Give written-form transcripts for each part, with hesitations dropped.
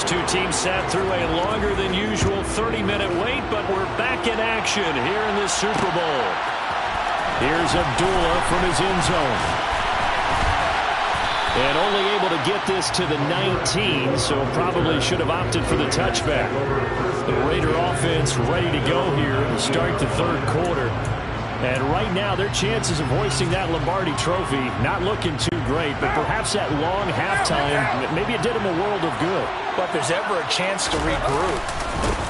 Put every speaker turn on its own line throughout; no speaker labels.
These two teams sat through a longer than usual 30-minute wait, but we're back in action here in this Super Bowl. Here's Abdullah from his end zone. And only able to get this to the 19, so probably should have opted for the touchback. The Raider offense ready to go here to start the third quarter. And right now, their chances of hoisting that Lombardi trophy not looking too great, but perhaps that long halftime, maybe it did them a world of good.
But if there's ever a chance to regroup,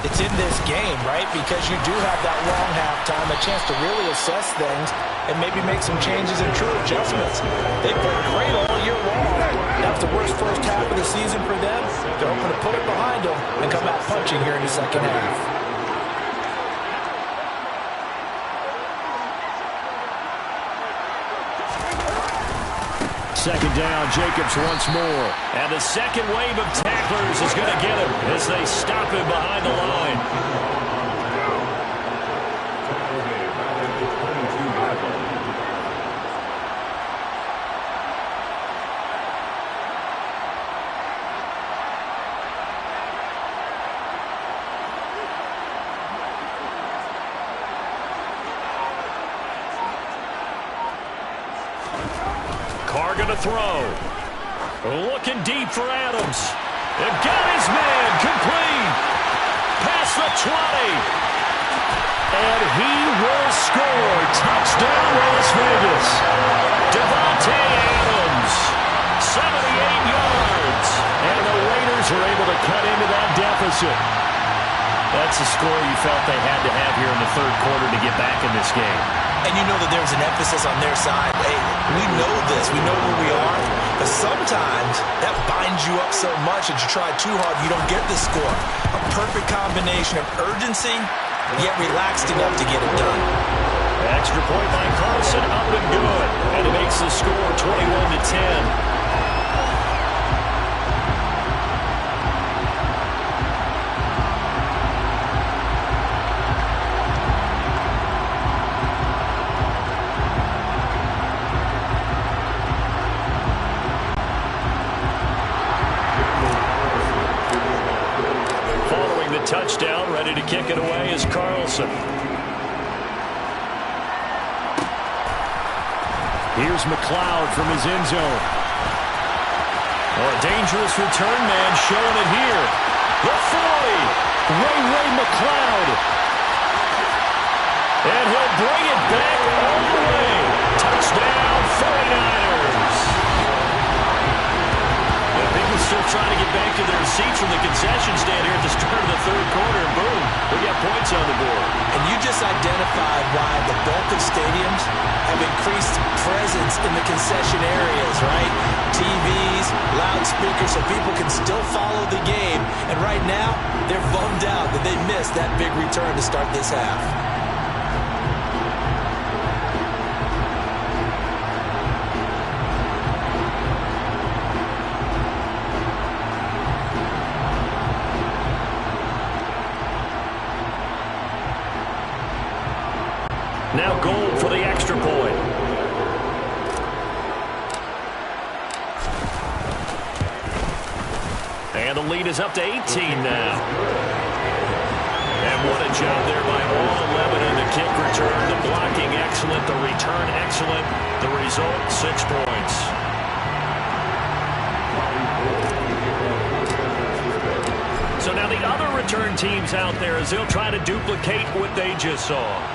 it's in this game, right? Because you do have that long halftime, a chance to really assess things and maybe make some changes and true adjustments. They played great all year long. That was the worst first half of the season for them. They're hoping to put it behind them and come out punching here in the second half.
Second down, Jacobs once more. And the second wave of tacklers is going to get him as they stop him behind the line. Carr going to throw. Looking deep for Adams. And got his man complete. Past the 20. And he will score. Touchdown, Las Vegas. Devontae Adams. 78 yards. And the Raiders are able to cut into that deficit. That's the score you felt they had to have here in the third quarter to get back in this game.
And you know that there's an emphasis on their side. Hey, we know this. We know where we are. But sometimes that binds you up so much that you try too hard, you don't get the score. A perfect combination of urgency, yet relaxed enough to get it done.
Extra point by Carlson, up and good. And it makes the score 21-10. Touchdown, ready to kick it away is Carlson. Here's McLeod from his end zone. Oh, a dangerous return man showing it here. The 40, Ray McLeod. And he'll bring it back all the way. Touchdown, 49ers. People still trying to get back to their seats from the concession stand here at the start of the third quarter. And boom, we got points on the board.
And you just identified why the bulk of stadiums have increased presence in the concession areas, right? TVs, loudspeakers, so people can still follow the game. And right now, they're bummed out that they missed that big return to start this half.
Now goal for the extra point. And the lead is up to 18 now. And what a job there by all 11 in the kick return. The blocking excellent, the return excellent. The result, 6 points. So now the other return teams out there as they'll try to duplicate what they just saw.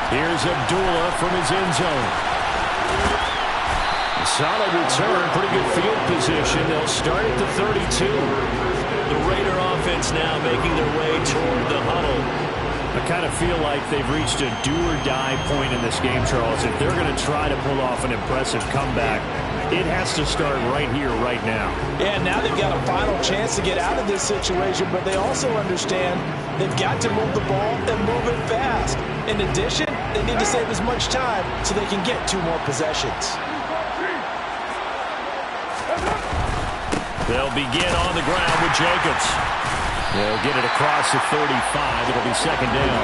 Here's Abdullah from his end zone. Solid return, pretty good field position. They'll start at the 32. The Raider offense now making their way toward the huddle. I kind of feel like they've reached a do-or-die point in this game, Charles. If they're going to try to pull off an impressive comeback, it has to start right here, right now.
Yeah, now they've got a final chance to get out of this situation, but they also understand they've got to move the ball and move it fast. In addition, they need to save as much time so they can get 2 more possessions.
They'll begin on the ground with Jacobs. They'll get it across the 35. It'll be second down.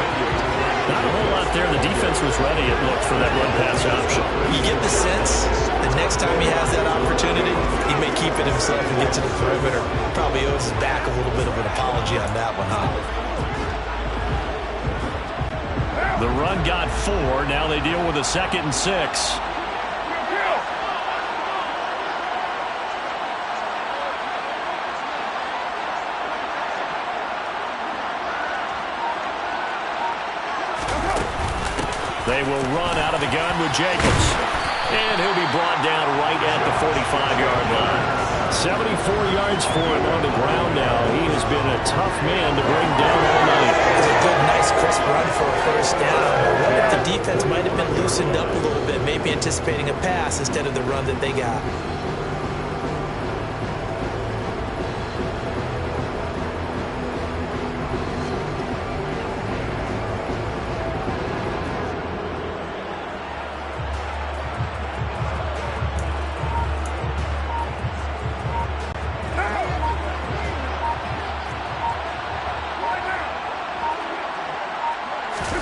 Not a whole lot there. The defense was ready, it looked, for that run-pass option.
You get the sense that next time he has that opportunity, he may keep it himself and get to the perimeter. Probably owes his back a little bit of an apology on that one, huh?
The run got 4. Now they deal with a 2nd and 6. They will run out of the gun with Jacobs. And he'll be brought down right at the 45-yard line. 74 yards for him on the ground now. He has been a tough man to bring down all night.
It's a good, nice, crisp run for a first down. I wonder if the defense might have been loosened up a little bit, maybe anticipating a pass instead of the run that they got.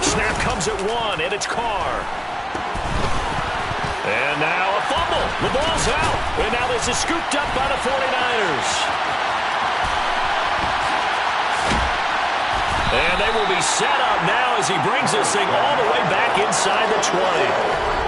Snap comes at 1, and it's Carr. And now a fumble. The ball's out. And now this is scooped up by the 49ers. And they will be set up now as he brings this thing all the way back inside the 20.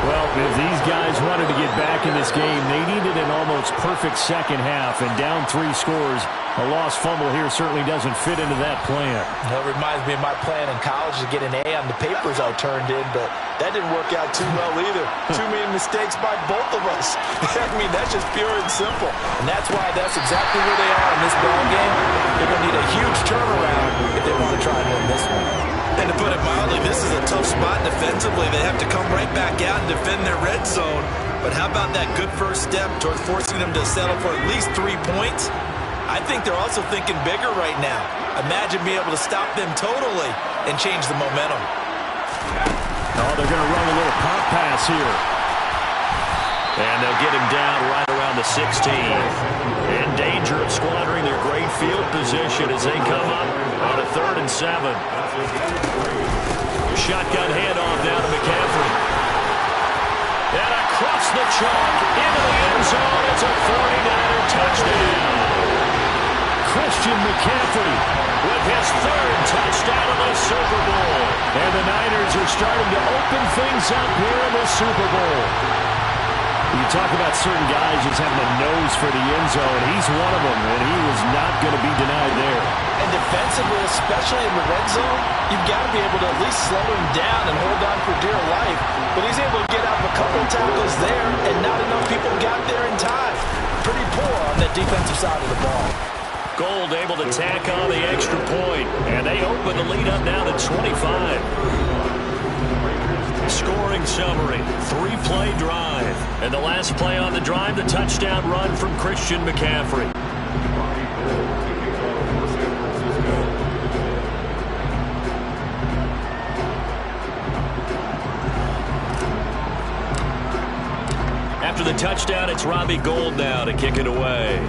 Well, if these guys wanted to get back in this game, they needed an almost perfect second half. And down 3 scores, a lost fumble here certainly doesn't fit into that plan.
It reminds me of my plan in college to get an A on the papers I turned in, but that didn't work out too well either. Too many mistakes by both of us. I mean, that's just pure and simple. And that's why that's exactly where they are in this ball game. They're going to need a huge turnaround if they want to try and win this one.
And to put it mildly, this is a tough spot defensively. They have to come right back out and defend their red zone. But how about that good first step towards forcing them to settle for at least 3 points? I think they're also thinking bigger right now. Imagine being able to stop them totally and change the momentum.
Oh, they're going to run a little pop pass here.
And they'll get him down right around the 16. In danger of squandering their great field position as they come up on a 3rd and 7. Shotgun handoff now to McCaffrey. And across the chalk into the end zone. It's a 49er touchdown. Christian McCaffrey with his 3rd touchdown of the Super Bowl. And the Niners are starting to open things up here in the Super Bowl. You talk about certain guys just having a nose for the end zone. He's one of them, and he was not going to be denied there.
And defensively, especially in the red zone, you've got to be able to at least slow him down and hold on for dear life. But he's able to get out of a couple of tackles there, and not enough people got there in time. Pretty poor on the defensive side of the ball.
Gold able to tack on the extra point, and they open the lead up now to 25. Scoring summary, 3-play drive. And the last play on the drive, the touchdown run from Christian McCaffrey. After the touchdown, it's Robbie Gould now to kick it away.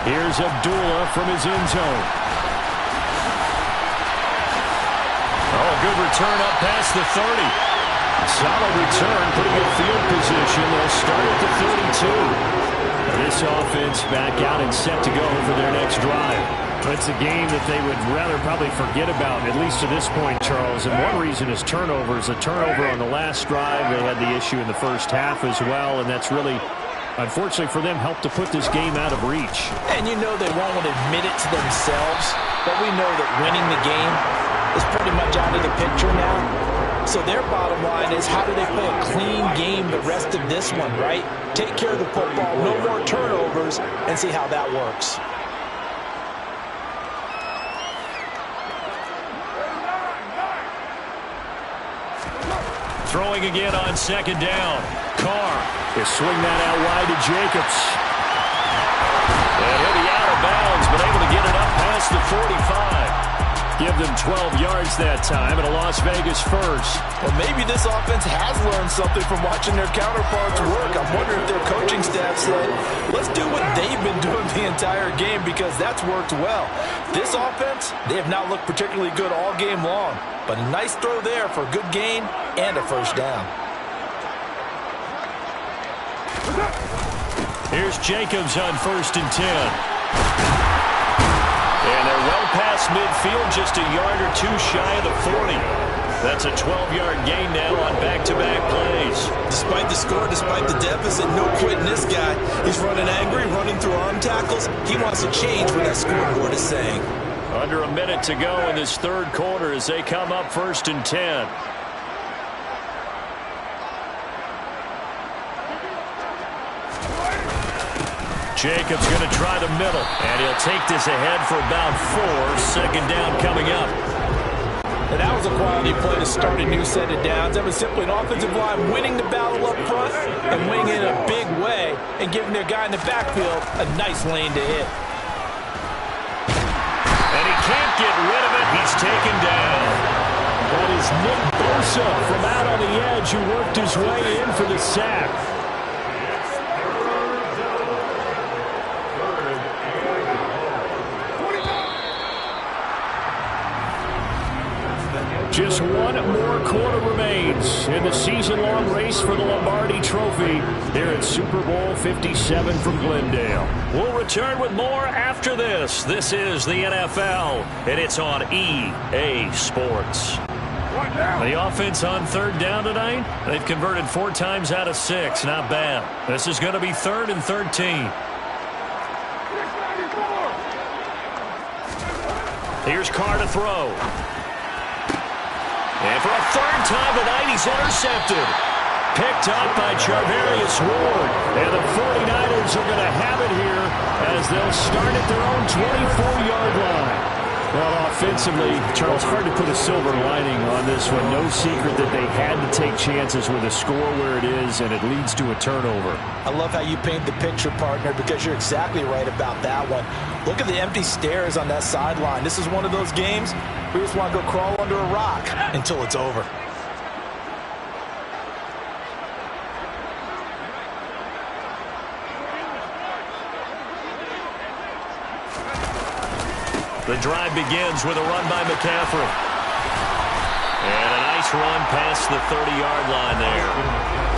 Here's Abdullah from his end zone.
Oh, good return up past the 30.
Solid return, pretty good field position. They'll start at the 32. This offense back out and set to go for their next drive. It's a game that they would rather probably forget about, at least to this point, Charles. And one reason is turnovers. A turnover on the last drive. They had the issue in the first half as well, and that's really, unfortunately for them, helped to put this game out of reach.
And you know they won't admit it to themselves, but we know that winning the game is pretty much out of the picture now. So their bottom line is, how do they play a clean game the rest of this one, right? Take care of the football, no more turnovers, and see how that works.
Throwing again on 2nd down. Carr.
They swing that out wide to Jacobs.
And he'll be out of bounds, but able to get it up past the 45.
Give them 12 yards that time and a Las Vegas first.
Well, maybe this offense has learned something from watching their counterparts work. I'm wondering if their coaching staff said, let's do what they've been doing the entire game because that's worked well. This offense, they have not looked particularly good all game long, but a nice throw there for a good gain and a first down.
Here's Jacobs on 1st and 10. And they're well past midfield, just a yard or two shy of the 40. That's a 12-yard gain now on back-to-back plays.
Despite the score, despite the deficit, no quitting this guy. He's running angry, running through arm tackles. He wants to change what that scoreboard is saying.
Under a minute to go in this third quarter as they come up 1st and 10. Jacobs going to try the middle, and he'll take this ahead for about 4. 2nd down coming up.
And that was a quality play to start a new set of downs. That was simply an offensive line winning the battle up front and winning in a big way and giving their guy in the backfield a nice lane to hit.
And he can't get rid of it. He's taken down.
That is Nick Bosa from out on the edge who worked his way in for the sack. Just one more quarter remains in the season-long race for the Lombardi Trophy here at Super Bowl 57 from Glendale.
We'll return with more after this. This is the NFL, and it's on EA Sports. The offense on 3rd down tonight, they've converted 4 times out of 6. Not bad. This is going to be 3rd and 13. Here's Carr to throw. And for a 3rd time tonight, he's intercepted. Picked up by Charvarius Ward. And the 49ers are going to have it here as they'll start at their own 24-yard line. Well, offensively, Charles, hard to put a silver lining on this one. No secret that they had to take chances with a score where it is, and it leads to a turnover.
I love how you paint the picture, partner, because you're exactly right about that one. Look at the empty stares on that sideline. This is one of those games where you just want to go crawl under a rock until it's over.
The drive begins with a run by McCaffrey. And a nice run past the 30-yard line there.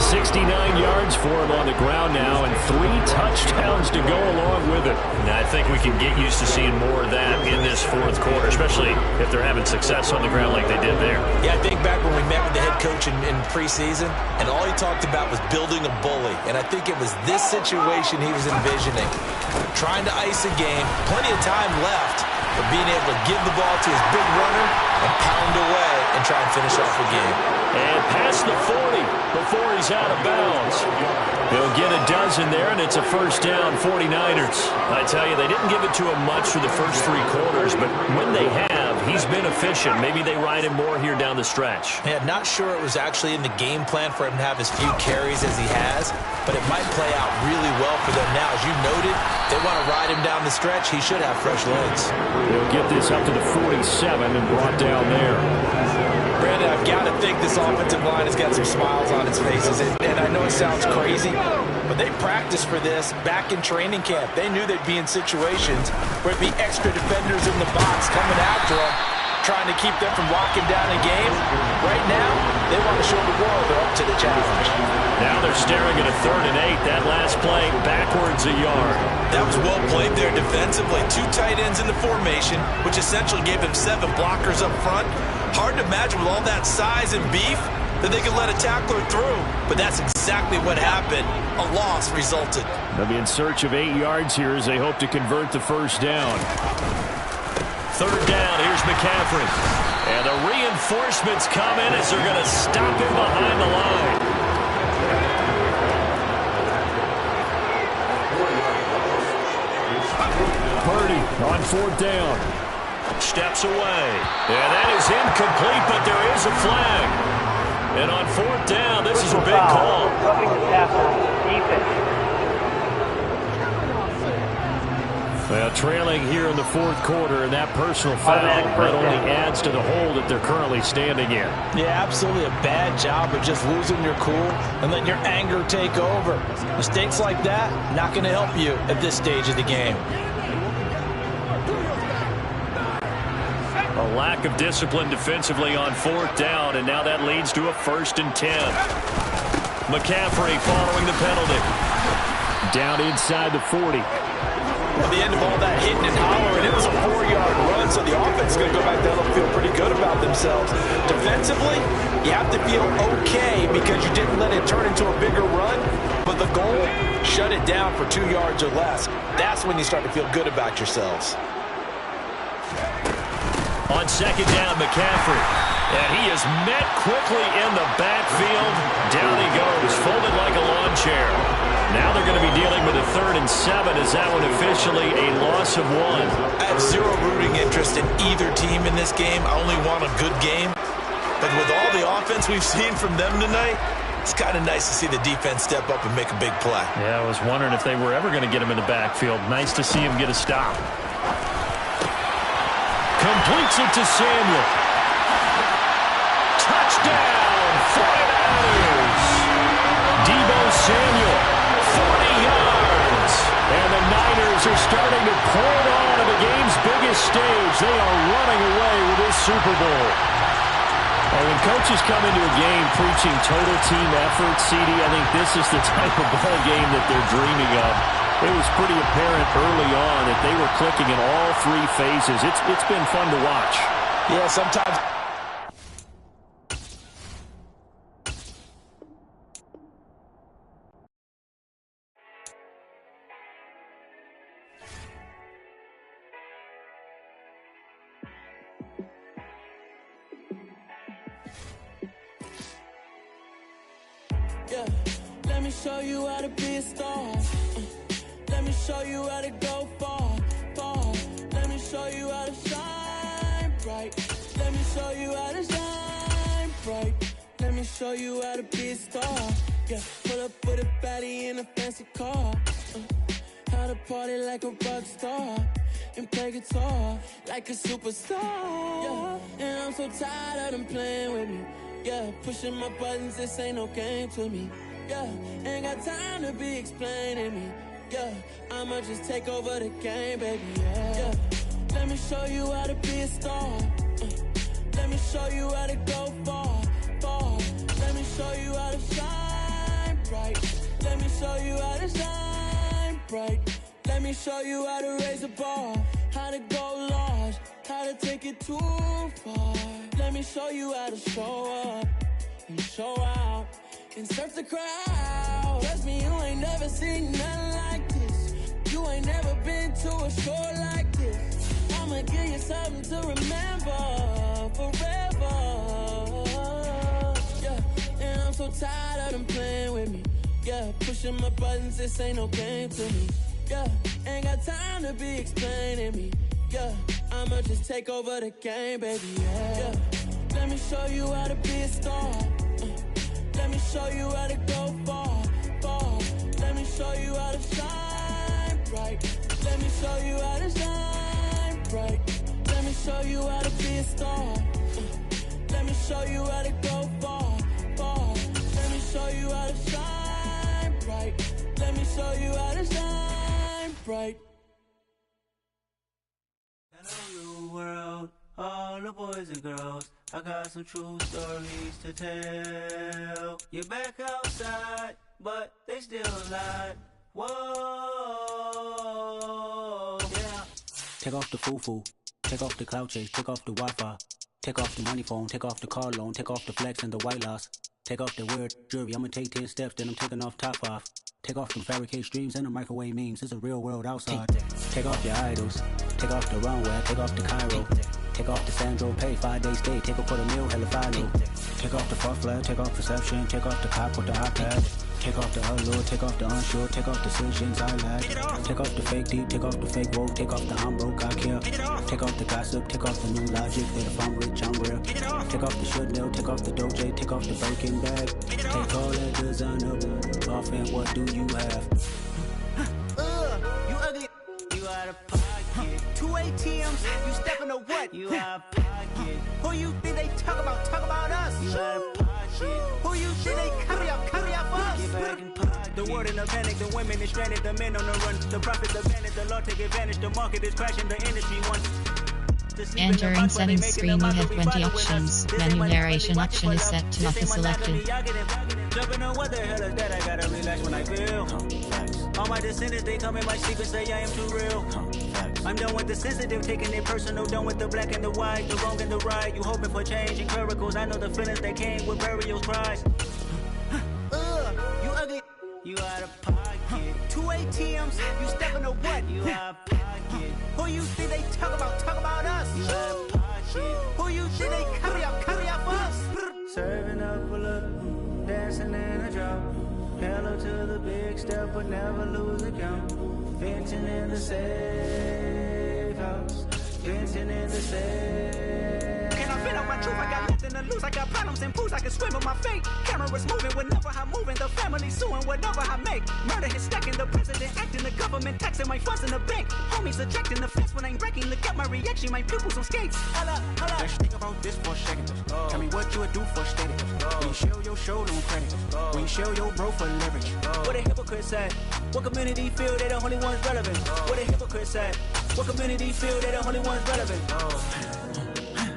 69 yards for him on the ground now and 3 touchdowns to go along with it.
Now, I think we can get used to seeing more of that in this 4th quarter, especially if they're having success on the ground like they did there.
Yeah, I think back when we met with the head coach in preseason, and all he talked about was building a bully. And I think it was this situation he was envisioning. Trying to ice a game, plenty of time left, but being able to give the ball to his big runner and pound away and try and finish off the game.
And past the 40 before he's out of bounds. He'll get a dozen there, and it's a 1st down, 49ers. I tell you, they didn't give it to him much for the first 3 quarters, but when they have, he's been efficient. Maybe they ride him more here down the stretch.
Yeah, not sure it was actually in the game plan for him to have as few carries as he has, but it might play out really well for them now. As you noted, they want to ride him down the stretch. He should have fresh legs.
He'll get this up to the 47 and brought down there.
Brandon, I've got to think this offensive line has got some smiles on its faces. And I know it sounds crazy, but they practiced for this back in training camp. They knew they'd be in situations where there'd be extra defenders in the box coming after them, trying to keep them from locking down a game. Right now, they want to show the world they're up to the challenge.
Now they're staring at a 3rd and 8. That last play, backwards a yard.
That was well played there defensively. 2 tight ends in the formation, which essentially gave them 7 blockers up front. Hard to imagine with all that size and beef that they could let a tackler through. But that's exactly what happened. A loss resulted.
They'll be in search of 8 yards here as they hope to convert the 1st down.
3rd down, here's McCaffrey. And the reinforcements come in as they're going to stop him behind the line.
Purdy on 4th down.
Steps away. And that is incomplete, but there is a flag. And on 4th down, this is a big call.
Well, trailing here in the fourth quarter, and that personal foul not only adds to the hole that they're currently standing in.
Yeah, absolutely a bad job of just losing your cool and letting your anger take over. Mistakes like that, not going to help you at this stage of the game.
A lack of discipline defensively on fourth down, and now that leads to a 1st and 10. McCaffrey following the penalty.
Down inside the 40.
At the end of all that hitting and hollering, it was a 4-yard run, so the offense is going to go back down and feel pretty good about themselves. Defensively, you have to feel okay because you didn't let it turn into a bigger run, but the goal, shut it down for 2 yards or less. That's when you start to feel good about yourselves.
On second down, McCaffrey. And he is met quickly in the backfield. Down he goes, folded like a lawn chair. Now they're going to be dealing with a 3rd and 7. Is that one officially a loss of 1?
I have zero rooting interest in either team in this game. I only want a good game. But with all the offense we've seen from them tonight, it's kind of nice to see the defense step up and make a big play.
Yeah, I was wondering if they were ever going to get him in the backfield. Nice to see him get a stop. Completes it to Samuel. Touchdown, 49ers. Deebo Samuel, 40 yards. And the Niners are starting to pour it on at the game's biggest stage. They are running away with this Super Bowl. Well, when coaches come into a game preaching total team effort, CD, I think this is the type of ball game that they're dreaming of. It was pretty apparent early on that they were clicking in all 3 phases. It's been fun to watch.
Yeah, sometimes.
Yeah, let me show you how to be a star. Let me show you how to go far, far. Let me show you how to shine bright. Let me show you how to shine bright. Let me show you how to be a star. Yeah, pull up with a baddie in a fancy car. How to party like a rock star and play guitar like a superstar. Yeah, and I'm so tired of them playing with me. Yeah, pushing my buttons, this ain't no game to me. Yeah, ain't got time to be explaining me. Yeah, I'ma just take over the game, baby, yeah. Let me show you how to be a star. Let me show you how to go far, far. Let me show you how to shine bright. Let me show you how to shine bright. Let me show you how to raise a bar, how to go large, how to take it too far. Let me show you how to show up and show out and surf the crowd. Trust me, you ain't never seen nothing like this. You ain't never been to a show like this. I'ma give you something to remember forever. Yeah, and I'm so tired of them playing with me. Yeah, pushing my buttons, this ain't no game to me. Yeah, ain't got time to be explaining me. Yeah, I'ma just take over the game, baby, yeah. Let me show you how to be a star. Let me show you how to go far, far. Let me show you how to shine bright. Let me show you how to shine bright. Let me show you how to be a star. Let me show you how to go far, far. Let me show you how to shine bright. Let me show you how to shine bright.
Hello world, all the boys and girls, I got some true stories to tell. You're back outside, but they still lie. Whoa, yeah.
Take off the foo-foo, take off the cloud chase, take off the Wi-Fi, take off the money phone, take off the car loan, take off the flex and the white loss. Take off the weird jewelry, I'ma take 10 steps, then I'm taking off top off. Take off them fabricate streams and the microwave memes, it's a real world outside. Take off your idols, take off the runway, take off the Cairo. Take off the Sandro pay, 5-day stay, take off for the meal, hella final. Take off the fuck flag, take off perception, take off the cop with the iPad. Take off the allure, take off the unsure, take off decisions I lack. Take off the fake deep, take off the fake woke, take off the I'm broke, I care. Take off the gossip, take off the new logic, that if I'm rich, I'm real. Take off the Chanel, take off the Doja, take off the Birkin bag. Take all that designer off and what do you have?
You ugly, you out of
Two ATMs, you stepping to what?
You out of pocket.
Who you think they talk about us?
You out of pocket.
Who you think they carry out for us?
Get back in pocket.
The world in a panic, the women is stranded, the men on the run. The profits abandoned, the law take advantage, the market is crashing, the industry wants.
And during settings screen you have 20 options. Menu narration option is set to auto selected.
Jumping on what the hell is that? I gotta relax when I feel. All my descendants, they come in my sleep and say I am too real. I'm done with the sensitive, taking it personal. Done with the black and the white, the wrong and the right. You hoping for change and miracles. I know the feelings that came with burial cries. You ugly.
You out of pocket.
Two ATMs, you stepping to what?
You out of pocket.
Who you think they talk about us?
You out of pocket.
Who you think they carry out for us?
Serving up a look, dancing in a drop. Hello to the big step, but never lose a count. Venting in the safe house. Venting in the safe.
Can I feel out my truth? I got nothing to lose. I got problems and pools. I can swim with my fate. Cameras moving whenever I'm moving. The family suing whatever I make. Murder is stacking. The president acting. The government taxing my funds in the bank. Homies ejecting the fence when I'm breaking. Look at my reaction. My pupils on skates. Holla.
Let's think about this for a second. Tell me what you would do for status. When you show your show no credit. When you show your bro for leverage.
What a hypocrite said. What community feel they the only ones relevant? What a hypocrite said. What community feel they the only ones relevant?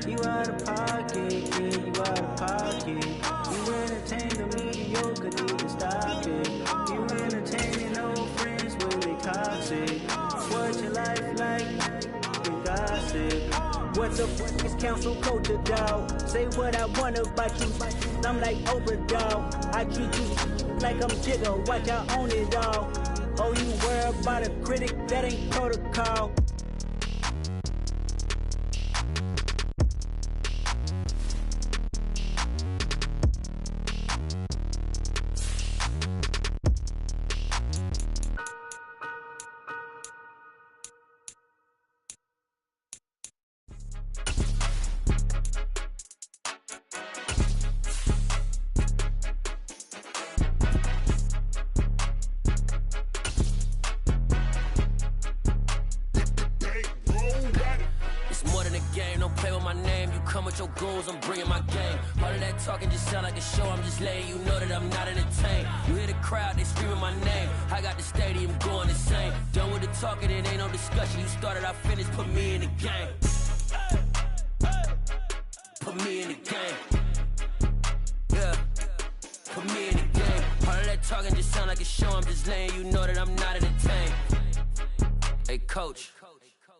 You out of pocket, yeah, you out of pocket. You entertain the mediocre, need to stop it. You entertaining old friends when they toxic. What's your life like? You gossip.
What the fuck is council culture, dawg? Say what I want about you. I'm like Oprah, dawg. I treat you like I'm Jigga. Watch I own it all. Oh, you worry about a critic? That ain't protocol.
Your goals, I'm bringing my game. All of that talking just sound like a show. I'm just letting you know that I'm not entertained. You hear the crowd, they screaming my name. I got the stadium going insane. Done with the talking, it ain't no discussion. You started, I finished, put me in the game. Put me in the game. Yeah, put me in the game. All of that talking just sound like a show. I'm just letting you know that I'm not entertained. Hey, coach.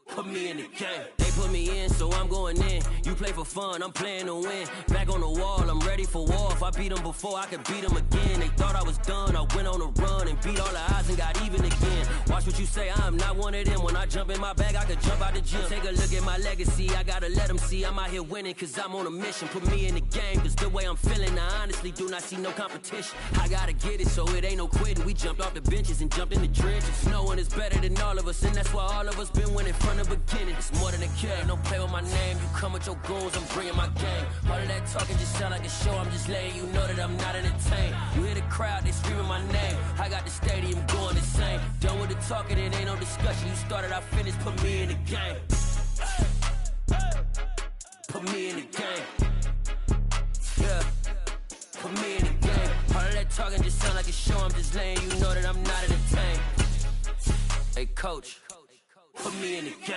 Put me in the game. They put me in, so I'm going in. You play for fun, I'm playing to win. Back on the wall, I'm ready for war. If I beat them before, I could beat them again. They thought I was done, I went on a run and beat all the odds and got even again. Watch what you say, I'm not one of them. When I jump in my bag, I could jump out the gym. Take a look at my legacy, I gotta let them see I'm out here winning, cause I'm on a mission. Put me in the game, cause the way I'm feeling, I honestly do not see no competition. I gotta get it, so it ain't no quitting. We jumped off the benches and jumped in the trenches. No one is better than all of us, and that's why all of us been winning from the beginning. It's more than a game, don't play with my name. You come with your goons, I'm bringing my game. All of that talking just sound like a show. I'm just letting you know that I'm not entertained. You hear the crowd, they screaming my name. I got the stadium going insane. Done with the talking, it ain't no discussion. You started, I finished, put me in the game. Put me in the game. Yeah, put me in the game. All of that talking just sound like a show. I'm just letting you know that I'm not entertained. Hey, coach. Put me in the game.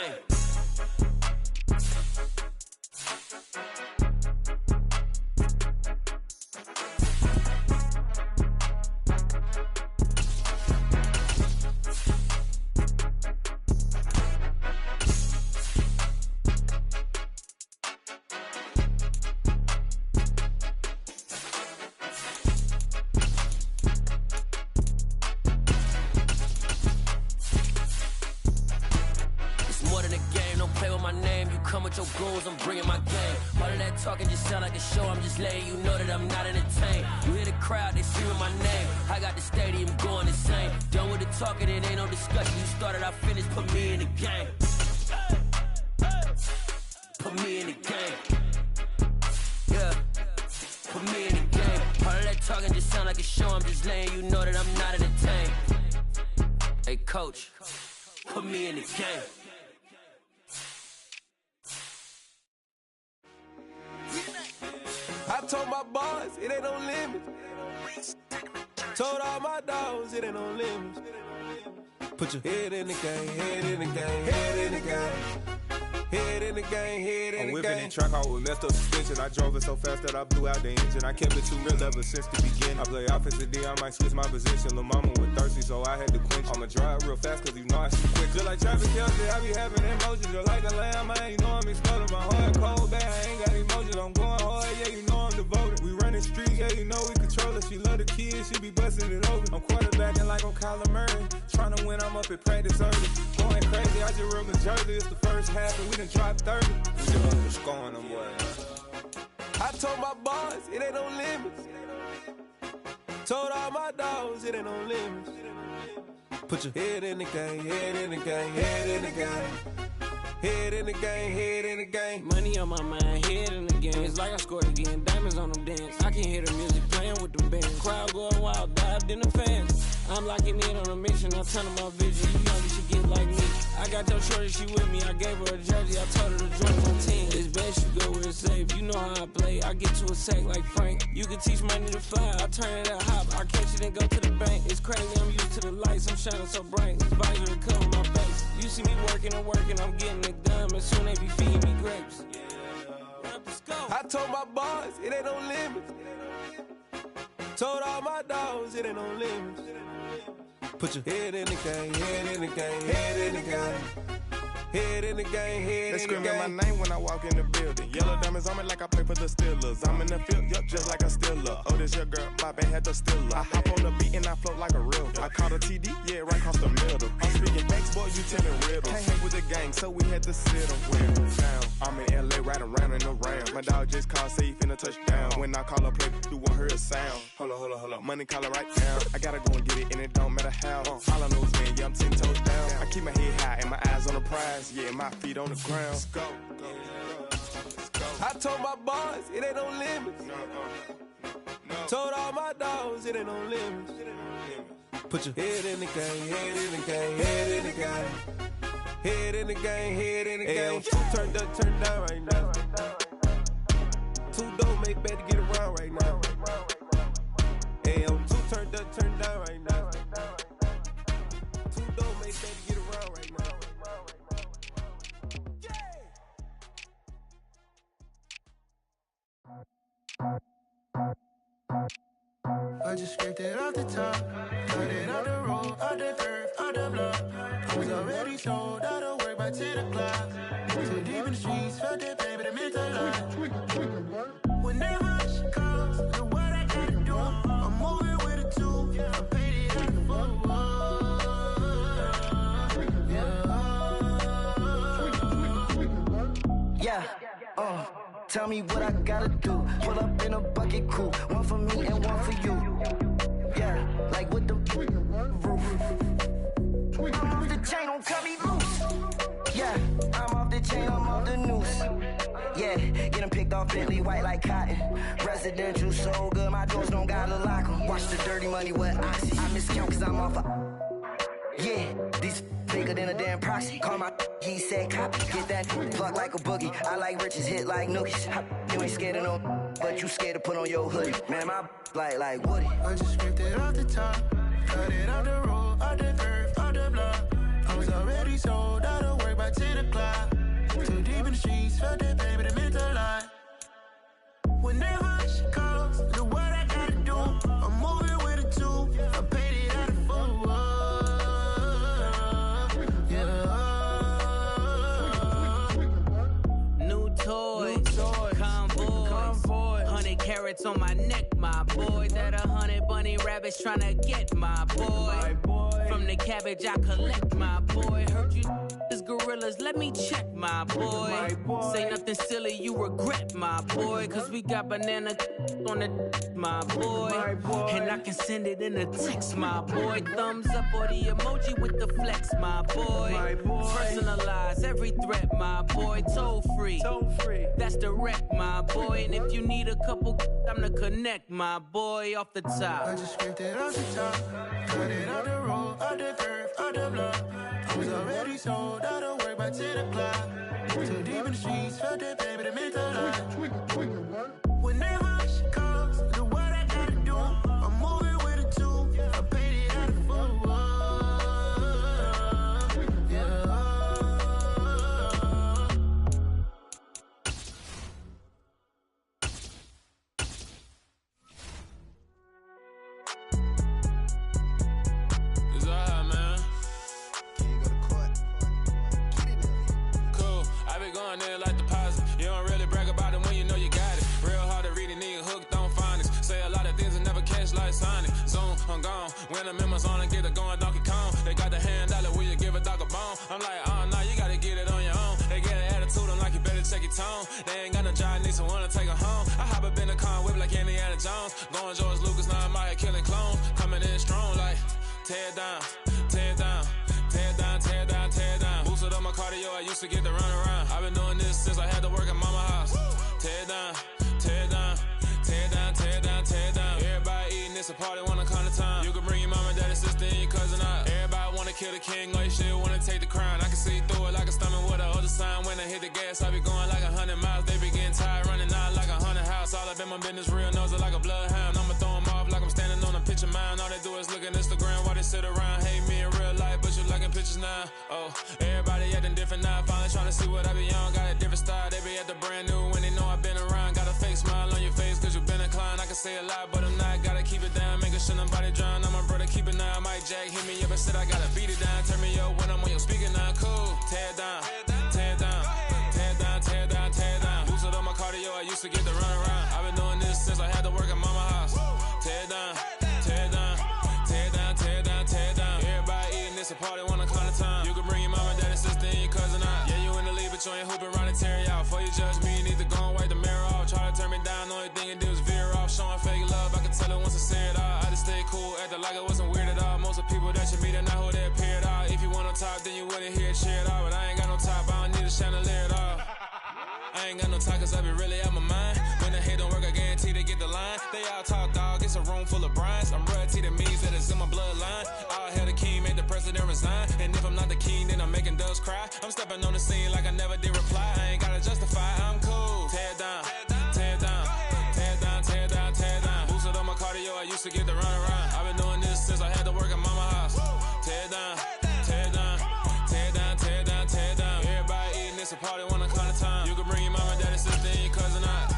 Your goals, I'm bringing my game. All of that talking just sound like a show. I'm just letting you know that I'm not entertained. You hear the crowd, they screaming my name. I got the stadium going insane. Done with the talking, it ain't no discussion. You started, I finished, put me in the game. Put me in the game. Yeah, put me in the game. All of that talking just sound like a show. I'm just letting you know that I'm not entertained. Hey, coach, put me in the game.
told my boys, it ain't no limits. Told all my dogs, it ain't no limits. Put your head in the game, head in the game, head in the game. Head in the game, head in the game.
I'm whipping the track out with messed up suspension. I drove it so fast that I blew out the engine. I kept it too real ever since the beginning. I play offensive D, I might switch my position. Lil' mama was thirsty, so I had to quench. I'ma drive real fast, cause you know I shoot quick. Just like traffic Kelsey, I be having emotions. Just like the lamb, I ain't know I'm exploding. My heart cold, bad, I ain't got emotions. I'm going hard, yeah, you know I'm devoted. We running streets, yeah, you know we control it. She love the kids, she be busting it over. I'm quarterbacking like I'm Kyler Murray. Trying to win, I'm up at practice early. Going crazy, I just rub the jersey. It's the first half, and we done dropped 30. We just underscoring them, boys.
I told my boys, it ain't no limits. Told all my dogs, it ain't no limits. Put your head in the game, head in the game, head in the game. Head in the game, head in the game.
Money on my mind, head in the game. It's like I scored again, diamonds on them dance. I can hear the music playing with the band. Crowd going wild, dived in the fans. I'm locking in on a mission, I'm turning my vision. You know you should get like me. I got your shorty, she with me. I gave her a jersey, I told her to join my team. It's best you go where it's safe. You know how I play, I get to a sack like Frank. You can teach money to fly, I turn it up hop. I catch it and go to the bank. It's crazy, I'm used to the lights, I'm shining so bright. This visor to cover my face. You see me working and working, I'm getting it done. But soon they be feeding me grapes.
I told my boys, it ain't no limits. Told all my dogs, it ain't no limits. Put your head in the game, head in the game, head in the game. Head in the game, head in the game.
They screaming my name when I walk in the building. Yellow diamonds on me like I play for the Steelers. I'm in the field, yup, just like a Steeler. Oh, this your girl, my bad had the Steeler. I hop on the beat and I float like a real. I caught a TD, yeah, right across the middle. I'm speaking banks, boy, you telling riddles. Can't hang with the gang, so we had to sit them well down. I'm in LA, riding around in the round. My dog just called, say he finna touch down. When I call a play, you won't hear a sound. Hold up, money call it right down. I gotta go and get it, and it don't matter how. All I know is, man, yeah, I'm 10 toes down. I keep my head high and my eyes on the prize. Yeah, my feet on the ground. Let's go.
I told my boys, it ain't no limits. Told all my dogs, it ain't no limits. Put your head in the game, head in the game, head in the game. Head in the game, head in the game. Two turned up, turned down right now. Two dope make better get around right now. Hey, I'm two turned up, turned down right now. Two dope make better get around right now.
I just scraped it off the top, got it out the road, out the turf, out the block. I was already sold out of work by 10 o'clock. Too deep in the streets, felt that pain, but it meant a lot. When that rush comes, do what I gotta do. I'm moving with a two, I paid it out the full.
Yeah, tell me what I gotta do. Pull up in a bucket crew, one for me and one for you. Yeah, like with the roof. I'm off the chain, don't cut me loose. Yeah, I'm off the chain, I'm off the noose. Yeah, getting picked off Bentley white like cotton. Residential so good, my doors don't gotta lock 'em. Watch the dirty money with oxy. I miscount cause I'm off yeah, these bigger than a damn proxy. Call my he said copy. Get that plug like a boogie. I like riches, hit like nookies. You ain't scared of no, but you scared to put on your hoodie. Man, my like Woody.
I just scraped it off the top, got it out the road, out the turf, out the block. I was already sold out of work by 10 o'clock. Too deep in the streets, felt that pain, but it meant a lot. When that rush comes, do what I gotta do. I'm moving with a two, I paid it out of full.
Toys, convoys, 100 carats on my neck, my boy. That 100 bunny rabbits tryna get my boy. From the cabbage I collect, my boy. Heard you is gorillas, let me check, my boy. Say nothing silly, you regret, my boy. Cause we got banana on the my boy. And I can send it in a text, my boy. Thumbs up or the emoji with the flex, my boy. Personalize every threat, my boy. Toll free. That's direct, my boy. And if you need a couple, I'm the connect, my boy. Off the top.
I just scraped it off the top, got it out the road, out the turf, out the block. I was already sold out of work by 10 o'clock. Too deep in the streets, felt that pain, but it meant a lot. When that rush
I'm gone. When I'm in my zone and get it going, Donkey Kong. They got the hand dollar, will you give a dog a bone? I'm like, oh, no, you gotta get it on your own. They get an attitude, I'm like, you better check your tone. They ain't got no job, need someone to take her home. I hop up in the car, whip like Indiana Jones. Going George Lucas, now I'm out here killing clones. Coming in strong, like, tear down, tear down, tear down, tear down, tear down. Boosted up my cardio, I used to get to run around. I've been doing this since I had to work at mama house. Tear down, tear down, tear down, tear down, tear down. Everybody eating, it's a party, wanna come to time. You can bring your mama, daddy, sister, and your cousin out. Everybody wanna kill the king, or you shit wanna take the crown. I can see through it like a stomach with a other sign. When I hit the gas, I be going like 100 miles. They be getting tired, running out like 100 house. All up in my business, real nose like a bloodhound. I'ma throw them off like I'm standing on a picture mound. All they do is look at Instagram while they sit around. Hate me in real life, but you liking pictures now. Oh, everybody acting different now. Finally trying to see what I be on. Got a different style, they be at the brand new when they know I've been around. Got a fake smile on your face cause you been inclined. I can say a lot, but I'm not. Gotta keep it down, making sure nobody drown. I'm my brother, keep it now. Mike Jack hit me up and said I gotta beat it down. Turn me up when I'm on your speaker now. Cool, tear down, tear down, tear down, tear down, tear down. Boosted up my cardio, I used to get to run around. I've been doing this since I had to work at mama house. Tear down, tear down, tear down, tear down, tear down. Everybody eating, it's a party, wanna call it time. You can bring your mama, daddy, sister, and your cousin out. Yeah, you in the lead, but you ain't hooping around and tear out. Before you judge me, you need to go and wipe the mirror off. Try to turn me down, only thing you do is veer off. Showing fake love, I can tell it once I say it all. I just stay cool, acting like it wasn't weird at all. Most of the people that you meet are not who they appear at all. If you want on top, then you wouldn't hear it shit at all. But I ain't got no top, I don't need a chandelier at all. I ain't got no talk cause I be really out my mind. When the head don't work, I guarantee they get the line. They all talk dog, it's a room full of brinds. I'm royalty, that means that it's in my bloodline. All hell the king, made the president resign. And if I'm not the king, then I'm making doves cry. I'm stepping on the scene like I never did reply. I ain't gotta justify, I'm cool. Tear down, tear down, tear down, tear down, tear down. Boosted up my cardio, I used to get to run around. I've been doing this since I had to work at mama house. Tear down, tear down, tear down, tear down, tear down. Everybody eating, it's a party, wanna come to time. You can bring your mama, daddy, sister, and your cousin out.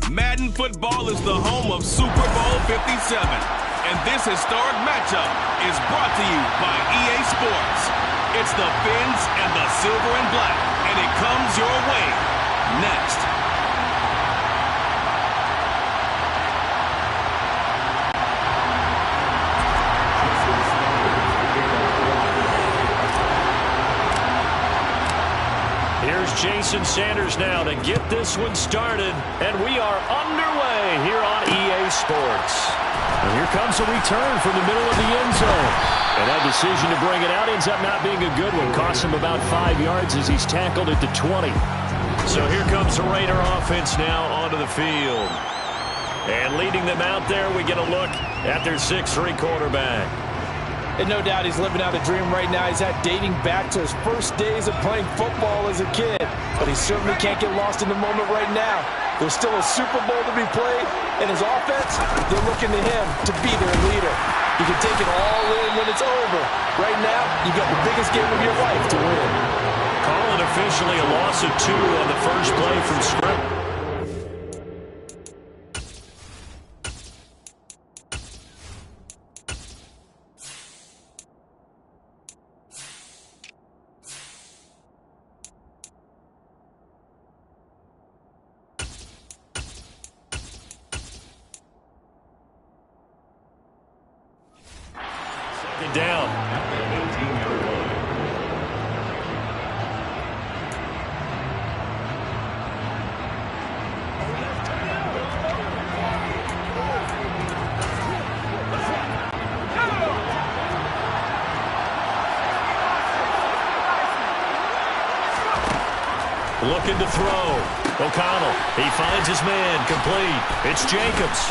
Madden football is the home of Super Bowl 57, and this historic matchup is brought to you by EA Sports. It's the Fins and the Silver and Black, and it comes your way next.
Here's Jason Sanders now to get this one started, and we are underway here on EA Sports. And here comes a return from the middle of the end zone. And that decision to bring it out ends up not being a good one. Costs him about 5 yards as he's tackled at the 20. So here comes the Raider offense now onto the field. And leading them out there, we get a look at their 6'3" quarterback.
And no doubt he's living out a dream right now. He's had dating back to his first days of playing football as a kid. But he certainly can't get lost in the moment right now. There's still a Super Bowl to be played, and his offense, they're looking to him to be their leader. You can take it all in when it's over. Right now, you got the biggest game of your life to win.
Calling officially a loss of 2 on the first play from scrimmage. Down. Looking to throw. O'Connell, he finds his man, complete. It's Jacobs.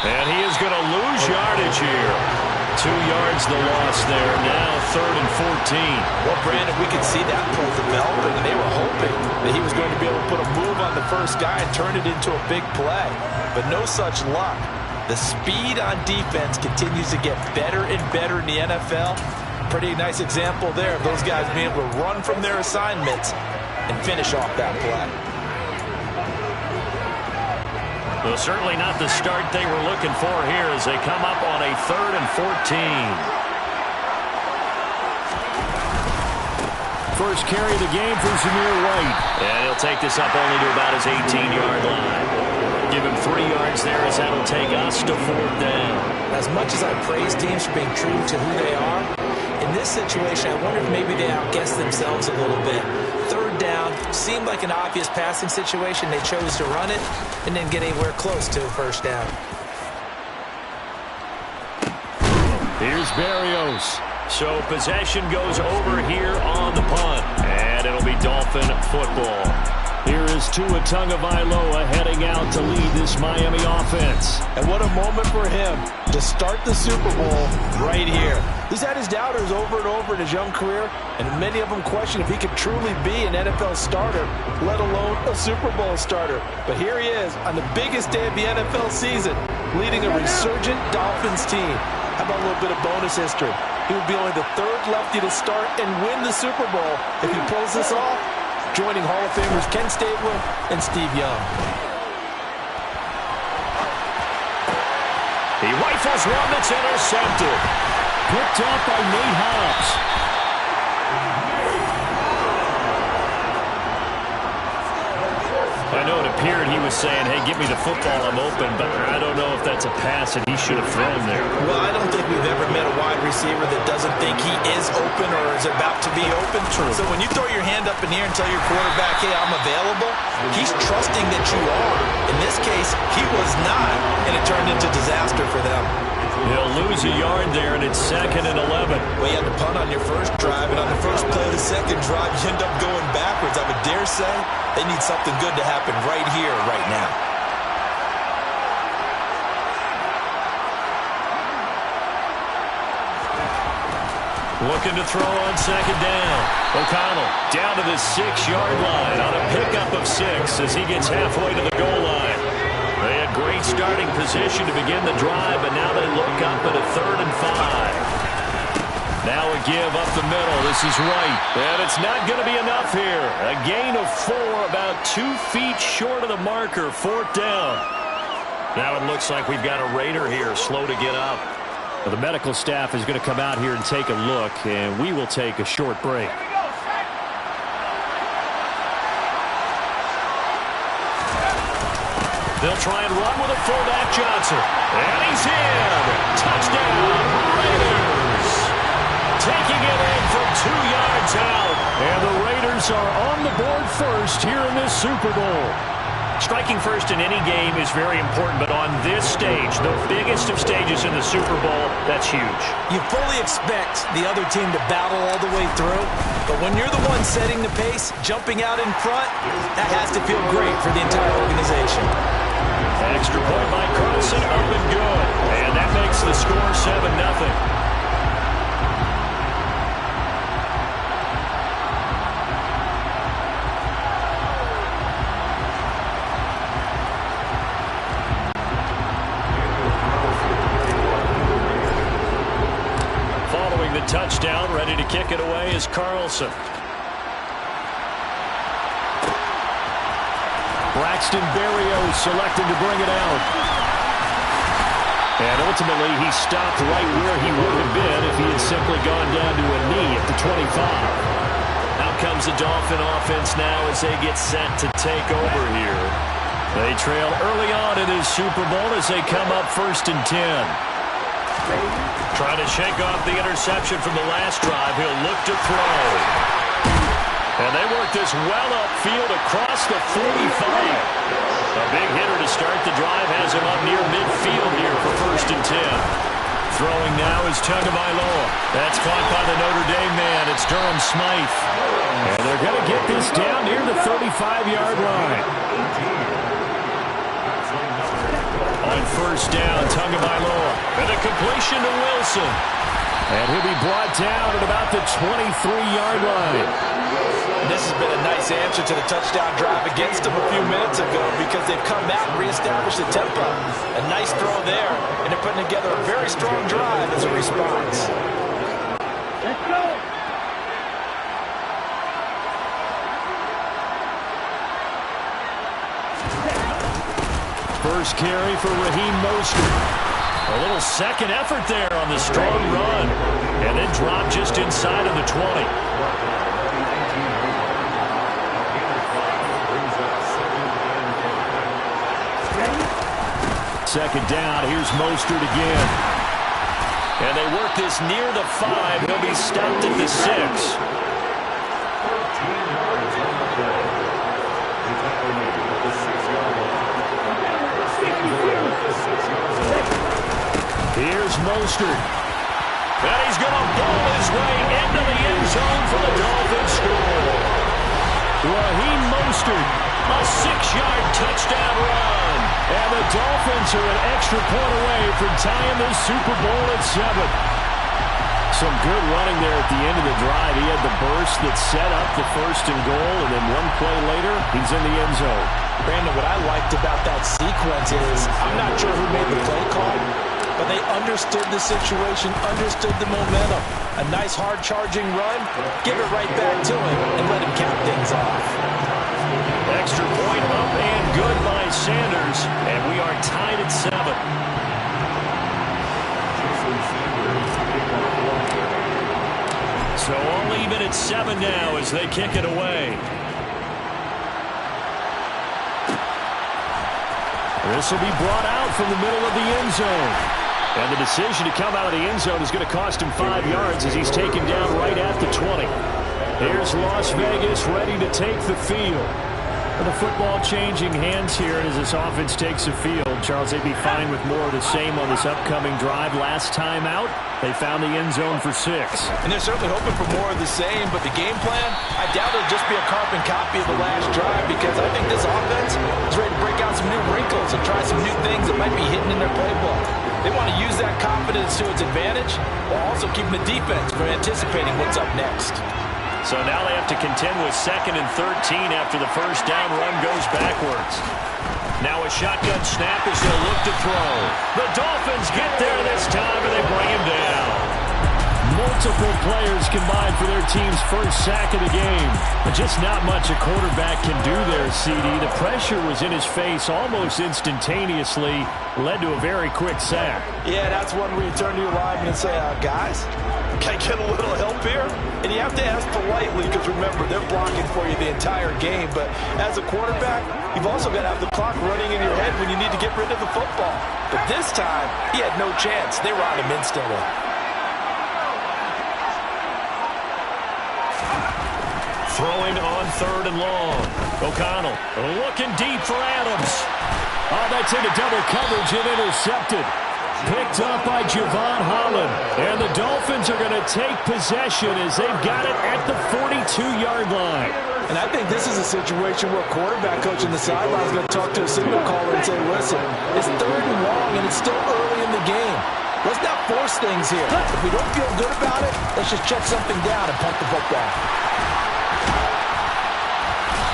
And he is going to lose yardage here. 2 yards the loss there. Now 3rd and 14.
Well, Brandon, we could see that play developing, and they were hoping that he was going to be able to put a move on the first guy and turn it into a big play. But no such luck. The speed on defense continues to get better and better in the NFL. Pretty nice example there of those guys being able to run from their assignments and finish off that play.
Well, certainly not the start they were looking for here as they come up on a 3rd and 14.
First carry of the game for Zamir White.
And he'll take this up only to about his 18-yard line. Give him 3 yards there as that'll take us to 4th down.
As much as I praise teams for being true to who they are, in this situation, I wonder if maybe they outguessed themselves a little bit. 3rd down seemed like an obvious passing situation. They chose to run it and didn't get anywhere close to a 1st down.
Here's Berrios.
So possession goes over here on the punt. And it'll be Dolphin football.
Here is Tua Tagovailoa heading out to lead this Miami offense.
And what a moment for him to start the Super Bowl right here. He's had his doubters over and over in his young career, and many of them question if he could truly be an NFL starter, let alone a Super Bowl starter. But here he is on the biggest day of the NFL season, leading a resurgent Dolphins team. How about a little bit of bonus history? He would be only the 3rd lefty to start and win the Super Bowl if he pulls this off, joining Hall of Famers Ken Stabler and Steve Young.
He rifles one that's intercepted.
Picked up by Nate Hobbs.
I know it appeared he was saying, hey, give me the football, I'm open, but I don't know if that's a pass that he should have thrown there.
Well, I don't think we've ever met a wide receiver that doesn't think he is open or is about to be open. True. So when you throw your hand up in the air and tell your quarterback, hey, I'm available, he's trusting that you are. In this case, he was not, and it turned into disaster for them.
He'll lose a yard there, and it's 2nd and 11.
Well, you had to punt on your first drive, and on the first play of the second drive, you end up going backwards. I would dare say they need something good to happen right here, right now.
Looking to throw on 2nd down. O'Connell down to the 6-yard line on a pickup of 6 as he gets halfway to the goal line. They had great starting position to begin the drive, but now they look up at a 3rd and 5. Now a give up the middle. This is Wright. And it's not going to be enough here. A gain of 4, about 2 feet short of the marker. 4th down. Now it looks like we've got a Raider here, slow to get up.
Well, the medical staff is going to come out here and take a look, and we will take a short break.
They'll try and run with a fullback, Johnson. And he's in. Touchdown, Raiders. Taking it in from 2 yards out.
And the Raiders are on the board first here in this Super Bowl.
Striking first in any game is very important, but on this stage, the biggest of stages in the Super Bowl, that's huge.
You fully expect the other team to battle all the way through, but when you're the one setting the pace, jumping out in front, that has to feel great for the entire organization.
Extra point by Carlson, up and good. And that makes the score 7-0. Following the touchdown, ready to kick it away is Carlson.
Braxton Berrios selected to bring it out.
And ultimately, he stopped right where he would have been if he had simply gone down to a knee at the 25. Out comes the Dolphin offense now as they get set to take over here. They trail early on in this Super Bowl as they come up 1st and 10. Trying to shake off the interception from the last drive. He'll look to throw. And they work this well upfield across the 45. A big hitter to start the drive has him up near midfield here for 1st and 10. Throwing now is Tagovailoa. That's caught by the Notre Dame man. It's Durham Smythe.
And they're going to get this down near the 35-yard line.
On 1st down, Tagovailoa. And a completion to Wilson.
And he'll be brought down at about the 23-yard line.
This has been a nice answer to the touchdown drive against them a few minutes ago because they've come back and reestablished the tempo. A nice throw there, and they're putting together a very strong drive as a response. Let's go.
first carry for Raheem Mostert. A little second effort there on the strong run. And then dropped just inside of the 20. Second down, here's Mostert again. And they work this near the 5. He'll be stopped at the 6. Here's Mostert. And he's going to ball his way into the end zone for the Dolphins score. Raheem Mostert, a 6-yard touchdown run. And the Dolphins are an extra point away from tying this Super Bowl at 7. Some good running there at the end of the drive. He had the burst that set up the 1st and goal, and then one play later, he's in the end zone.
Brandon, what I liked about that sequence is I'm not sure who made the play call, but they understood the situation, understood the momentum. A nice hard-charging run, give it right back to him, and let him cap things off.
Extra point up and good by Sanders, and we are tied at 7. So all even at 7 now as they kick it away. This will be brought out from the middle of the end zone. And the decision to come out of the end zone is going to cost him 5 yards as he's taken down right at the 20. Here's Las Vegas ready to take the field. The football changing hands here as this offense takes the field. Charles, they'd be fine with more of the same on this upcoming drive. Last time out, they found the end zone for 6.
And they're certainly hoping for more of the same, but the game plan, I doubt it'll just be a carbon copy of the last drive because I think this offense is ready to break out some new wrinkles and try some new things that might be hidden in their playbook. They want to use that confidence to its advantage while also keeping the defense from anticipating what's up next.
So now they have to contend with 2nd and 13 after the first down run goes backwards. Now a shotgun snap as they'll look to throw. The Dolphins get there this time and they bring him down. Multiple players combined for their team's first sack of the game. But just not much a quarterback can do there, CD. The pressure was in his face almost instantaneously, led to a very quick sack.
Yeah, that's one where you turn to your lineman and say, guys, can I get a little help here? And you have to ask politely because, remember, they're blocking for you the entire game. But as a quarterback, you've also got to have the clock running in your head when you need to get rid of the football. But this time, he had no chance. They were on him instantly.
Throwing on 3rd and long. O'Connell looking deep for Adams. Oh, that's into double coverage and intercepted. Picked up by Javon Holland. And the Dolphins are going to take possession as they've got it at the 42-yard line.
And I think this is a situation where a quarterback coach in the sideline is going to talk to a signal caller and say, listen, it's 3rd and long and it's still early in the game. Let's not force things here. If we don't feel good about it, let's just check something down and punt the football.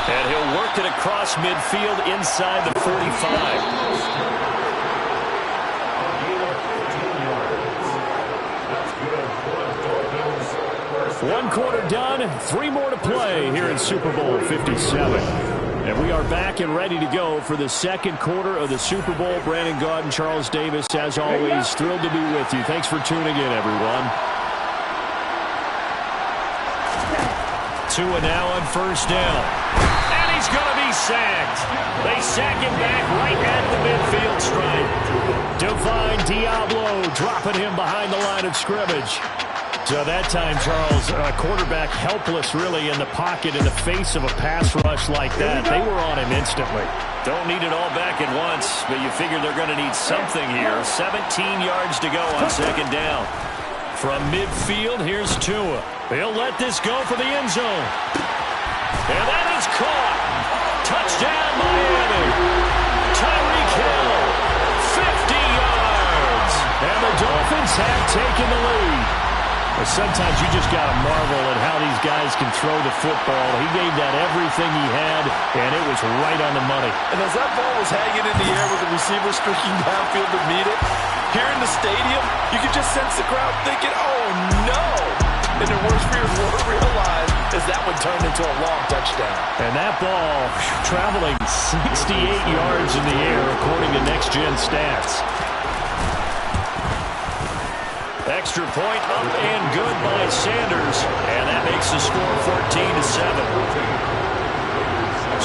And he'll work it across midfield inside the 45. 1 quarter done, 3 more to play here in Super Bowl 57. And we are back and ready to go for the 2nd quarter of the Super Bowl. Brandon Gaudin, Charles Davis, as always, thrilled to be with you. Thanks for tuning in, everyone. Tua now on 1st down. And he's going to be sacked. They sack him back right at the midfield stripe. Divine Diablo dropping him behind the line of scrimmage. So that time, Charles, a quarterback helpless really in the pocket in the face of a pass rush like that. They were on him instantly. Don't need it all back at once, but you figure they're going to need something here. 17 yards to go on 2nd down. From midfield, here's Tua. He'll let this go for the end zone. And that is caught. Touchdown, Miami. Tyreek Hill, 50 yards. And the Dolphins have taken the lead. But sometimes you just got to marvel at how these guys can throw the football. He gave that everything he had, and it was right on the money.
And as that ball was hanging in the air with the receiver streaking downfield to meet it, here in the stadium, you could just sense the crowd thinking, oh, no. and their worst fears were realized as that one turned into a long touchdown.
And that ball traveling 68 yards in the air, according to Next Gen Stats.
Extra point up and good by Sanders, and that makes the score 14-7.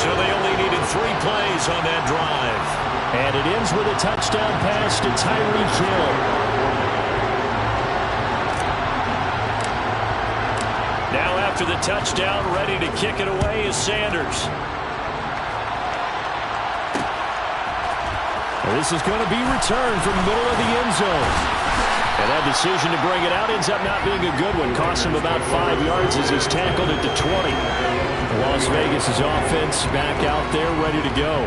So they only needed 3 plays on that drive.
And it ends with a touchdown pass to Tyreek Hill.
Now after the touchdown, ready to kick it away is Sanders.
And this is going to be returned from the middle of the end zone. And that decision to bring it out ends up not being a good one. Costs him about 5 yards as he's tackled at the 20. Las Vegas' offense back out there ready to go.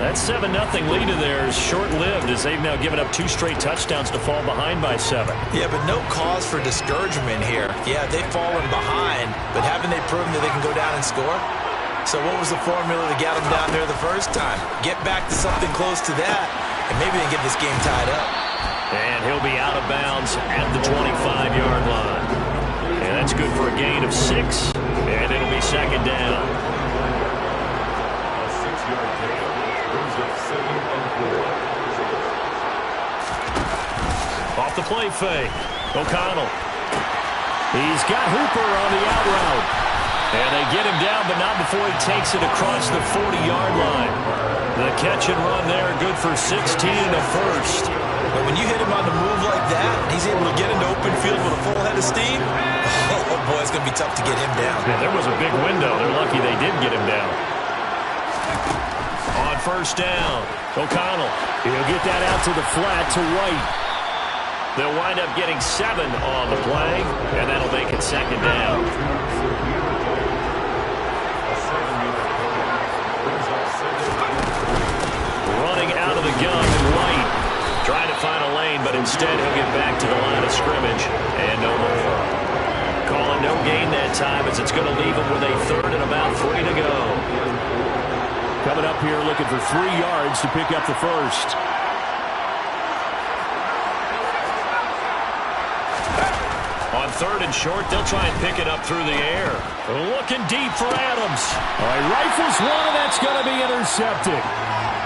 That 7-0 lead of theirs short-lived as they've now given up 2 straight touchdowns to fall behind by 7.
Yeah, but no cause for discouragement here. Yeah, they've fallen behind, but haven't they proven that they can go down and score? So what was the formula that got them down there the first time? Get back to something close to that, and maybe they can get this game tied up.
And he'll be out of bounds at the 25-yard line. And that's good for a gain of 6, and it'll be second down.
A 6-yard gain brings up 2nd and 4.
Off the play fake. O'Connell. He's got Hooper on the out route. And they get him down, but not before he takes it across the 40-yard line. The catch and run there, good for 16 and a first.
But when you hit him on the move like that, and he's able to get into open field with a full head of steam, oh boy, it's going to be tough to get him down.
Yeah, there was a big window. They're lucky they did get him down. On first down, O'Connell.
He'll get that out to the flat to White.
They'll wind up getting 7 on the play, and that'll make it second down. Running out of the gun, and White trying to find a lane, but instead he'll get back to the line of scrimmage, and no more. Calling no gain that time as it's going to leave him with a 3rd and about 3 to go.
Coming up here looking for 3 yards to pick up the first.
On 3rd and short, they'll try and pick it up through the air. Looking deep for Adams.
All right, rifles one, and that's going to be intercepted.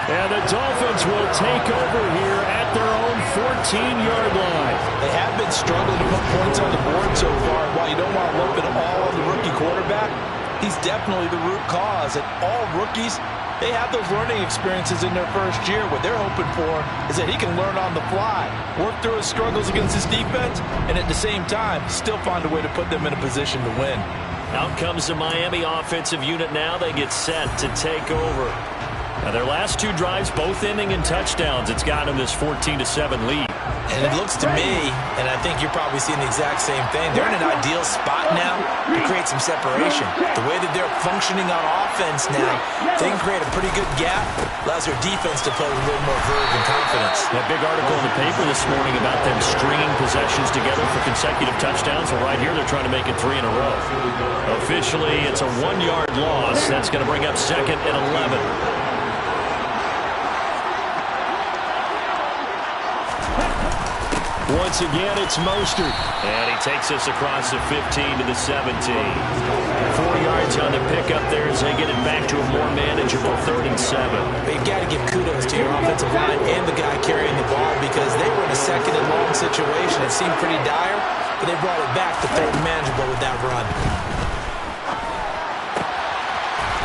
And the Dolphins will take over here at their own 14-yard line.
They have been struggling to put points on the board so far. While you don't want to lump it all on the rookie quarterback, he's definitely the root cause. And all rookies, they have those learning experiences in their first year. What they're hoping for is that he can learn on the fly, work through his struggles against his defense, and at the same time, still find a way to put them in a position to win.
Out comes the Miami offensive unit now. They get set to take over. Now, their last 2 drives, both ending in touchdowns. It's gotten them this 14-7 lead.
And it looks to me, and I think you're probably seeing the exact same thing, they're in an ideal spot now to create some separation. The way that they're functioning on offense now, they can create a pretty good gap, allows their defense to play with a little more verve and confidence.
That big article in the paper this morning about them stringing possessions together for consecutive touchdowns. Well, right here, they're trying to make it 3 in a row. Officially, it's a 1-yard loss. That's going to bring up 2nd and 11.
Once again, it's Mostert.
And he takes us across the 15 to the 17. 4 yards on the pickup there as they get it back to a more manageable 3rd and 7.
But you've got to give kudos to your offensive line and the guy carrying the ball because they were in a 2nd and long situation. It seemed pretty dire, but they brought it back to 3rd and manageable with that run.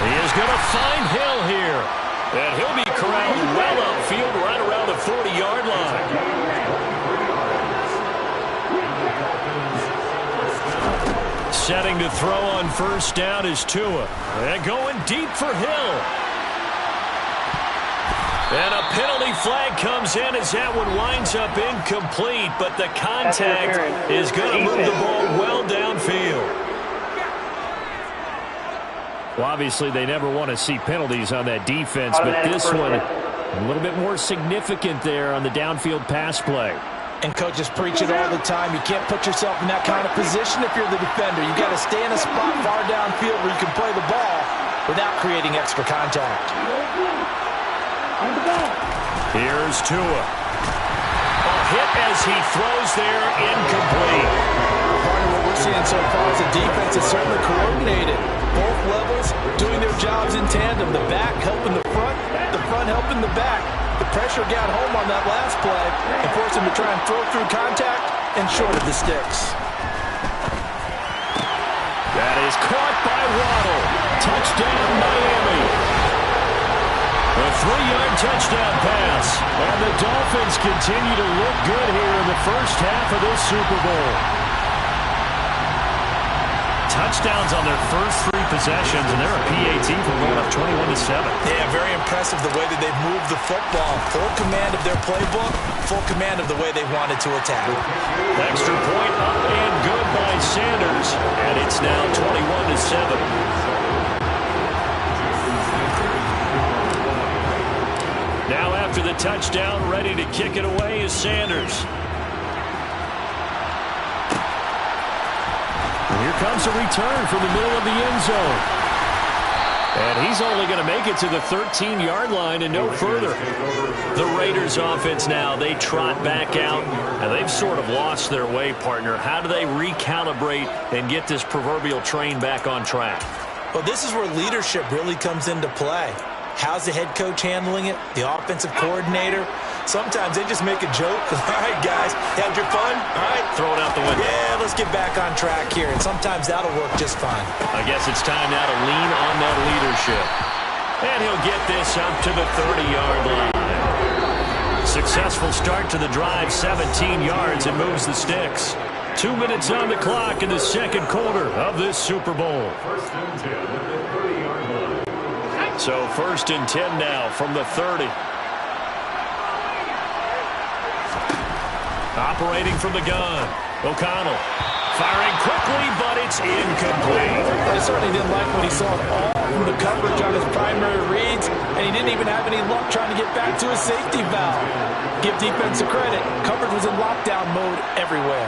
He is going to find Hill here. And he'll be corralled well upfield right around the 40-yard line. Setting to throw on first down is Tua. And going deep for Hill. And a penalty flag comes in as that one winds up incomplete, but the contact is going to move the ball well downfield.
Well, obviously, they never want to see penalties on that defense, but this one a little bit more significant there on the downfield pass play.
And coaches preach it all the time. You can't put yourself in that kind of position if you're the defender. You got to stay in a spot far downfield where you can play the ball without creating extra contact.
Here's Tua. A hit as he throws there, incomplete.
Part of what we're we're seeing so far is the defense is certainly coordinated. Both levels doing their jobs in tandem. The back helping the front helping the back. The pressure got home on that last play and forced him to try and throw through contact and short of the sticks.
That is caught by Waddle. Touchdown, Miami. A 3-yard touchdown pass. And the Dolphins continue to look good here in the first half of this Super Bowl. Touchdowns on their first 3 possessions, and they're a PAT from going up 21-7.
Yeah, very impressive the way that they've moved the football. Full command of their playbook, full command of the way they wanted to attack.
Extra point up and good by Sanders, and it's now 21-7. Now after the touchdown, ready to kick it away is Sanders. Here comes a return from the middle of the end zone. And he's only going to make it to the 13-yard line and no further. The Raiders offense now, they trot back out, and they've sort of lost their way, partner. How do they recalibrate and get this proverbial train back on track?
Well, this is where leadership really comes into play. How's the head coach handling it? The offensive coordinator? Sometimes they just make a joke. All right, guys, had your fun? All right.
Throw it out the window.
Yeah, let's get back on track here. And sometimes that'll work just fine.
I guess it's time now to lean on that leadership. And he'll get this up to the 30-yard line. Successful start to the drive, 17 yards, and moves the sticks. 2 minutes on the clock in the second quarter of this Super Bowl. So 1st and 10 now from the 30. Operating from the gun. O'Connell firing quickly, but it's incomplete.
I certainly didn't like what he saw all from the coverage on his primary reads, and he didn't even have any luck trying to get back to his safety valve. Give defense a credit. Coverage was in lockdown mode everywhere.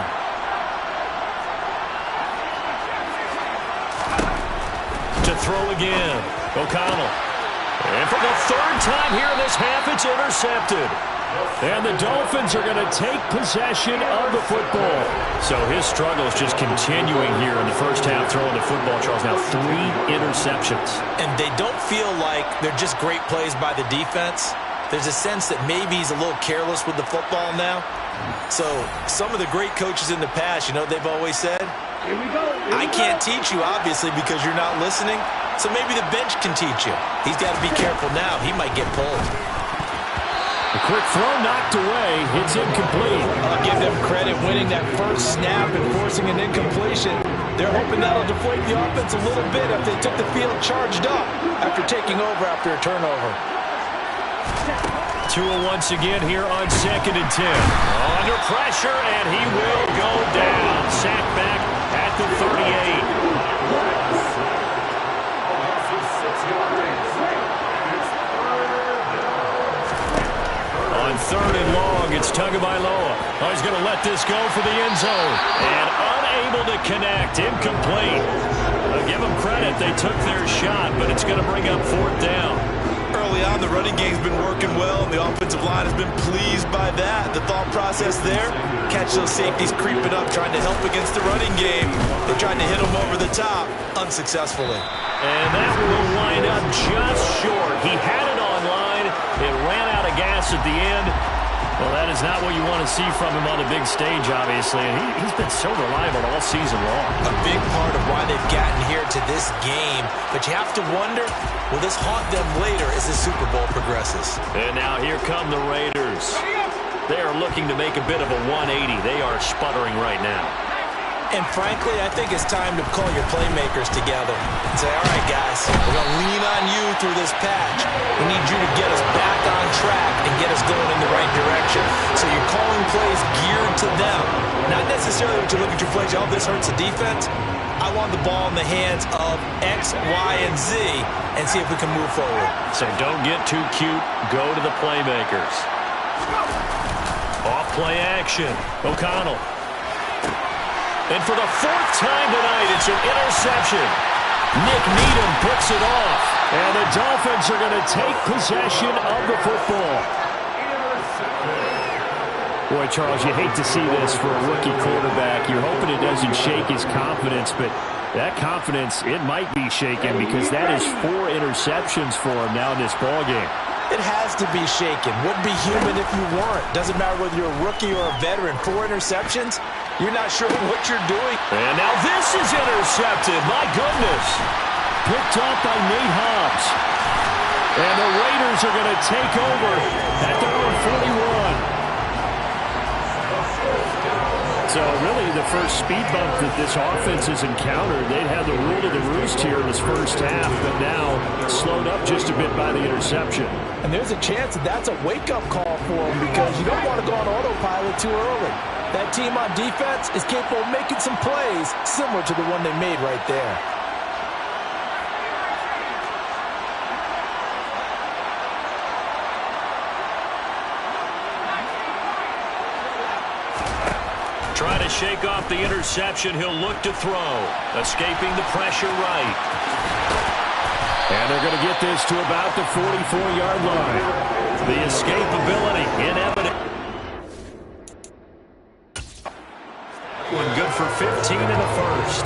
To throw again. O'Connell. And for the 3rd time here in this half, it's intercepted. And the Dolphins are going to take possession of the football. So his struggle is just continuing here in the first half, throwing the football, Charles. Now 3 interceptions.
And they don't feel like they're just great plays by the defense. There's a sense that maybe he's a little careless with the football now. So some of the great coaches in the past, you know, they've always said, I can't teach you, obviously, because you're not listening. So maybe the bench can teach you. He's got to be careful now. He might get pulled.
A quick throw knocked away. It's incomplete.
I'll give them credit winning that first snap and forcing an incompletion. They're hoping that'll deflate the offense a little bit if they took the field charged up after taking over after a turnover.
Tua once again here on 2nd and 10. Under pressure, and he will go down. Sacked back at the 38. On 3rd and long, it's Tagovailoa. Oh, he's going to let this go for the end zone. And unable to connect. Incomplete. I'll give them credit. They took their shot, but it's going to bring up 4th down.
Early on, the running game's been working well, and the offensive line has been pleased by that. The thought process there, catch those safeties creeping up, trying to help against the running game. They tried to hit them over the top, unsuccessfully.
And that will wind up just short. He had it on line. It ran out of gas at the end. Well, that is not what you want to see from him on the big stage, obviously. And he's been so reliable all season long.
A big part of why they've gotten here to this game. But you have to wonder, will this haunt them later as the Super Bowl progresses?
And now here come the Raiders. They are looking to make a bit of a 180. They are sputtering right now.
And frankly, I think it's time to call your playmakers together and say, all right, guys, we're going to lean on you through this patch. We need you to get us back on track and get us going in the right direction. So you're calling plays geared to them. Not necessarily what you look at your plays, oh, this hurts the defense. I want the ball in the hands of X, Y, and Z and see if we can move forward.
So don't get too cute. Go to the playmakers. Off play action. O'Connell. And for the 4th time tonight, it's an interception. Nick Needham puts it off. And the Dolphins are going to take possession of the football. Boy, Charles, you hate to see this for a rookie quarterback. You're hoping it doesn't shake his confidence, but that confidence, it might be shaken because that is 4 interceptions for him now in this ballgame.
It has to be shaken. Wouldn't be human if you weren't. Doesn't matter whether you're a rookie or a veteran. 4 interceptions, you're not sure what you're doing.
And now this is intercepted. My goodness.
Picked off by Nate Hobbs. And the Raiders are going to take over at their own 41. So really the first speed bump that this offense has encountered. They'd had the rule of the roost here in this first half, but now slowed up just a bit by the interception.
And there's a chance that that's a wake-up call for them because you don't want to go on autopilot too early. That team on defense is capable of making some plays similar to the one they made right there.
Trying to shake off the interception. He'll look to throw. Escaping the pressure right.
And they're going to get this to about the 44-yard line.
The escapability inevitable. One good for 15 in the first.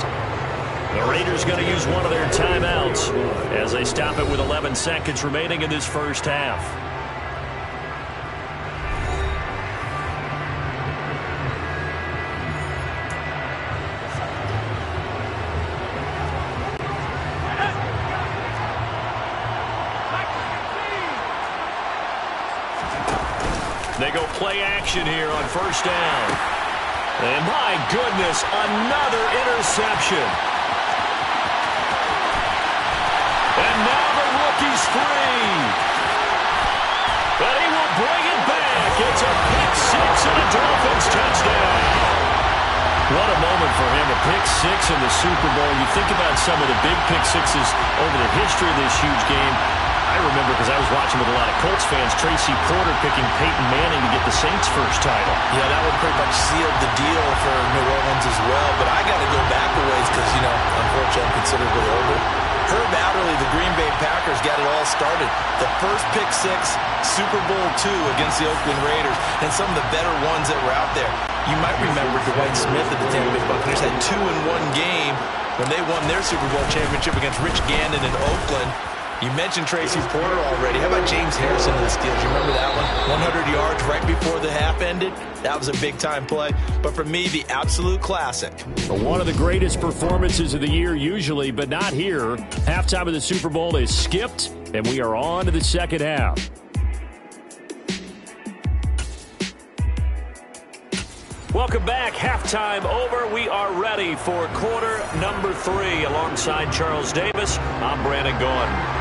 The Raiders going to use one of their timeouts as they stop it with 11 seconds remaining in this first half. They go play action here on first down. And my goodness, another interception. And now the rookie's free. But he will bring it back. It's a pick six and a Dolphins touchdown. What a moment for him, a pick six in the Super Bowl. You think about some of the big pick sixes over the history of this huge game. I remember because I was watching with a lot of Colts fans, Tracy Porter picking Peyton Manning to get the Saints' first title.
Yeah, that would pretty much seal the deal for New Orleans as well. But I got to go back a ways because, you know, unfortunately I'm considerably older. Herb Adderley, the Green Bay Packers, got it all started. The first pick six, Super Bowl II against the Oakland Raiders, and some of the better ones that were out there. You might remember Dwight Smith at the Tampa Bay Buccaneers had 2 in one game when they won their Super Bowl championship against Rich Gannon in Oakland. You mentioned Tracy Porter already. How about James Harrison in the Steelers? You remember that one? 100 yards right before the half ended. That was a big-time play. But for me, the absolute classic.
One of the greatest performances of the year usually, but not here. Halftime of the Super Bowl is skipped, and we are on to the second half.
Welcome back. Halftime over. We are ready for quarter number 3. Alongside Charles Davis, I'm Brandon Gaughan.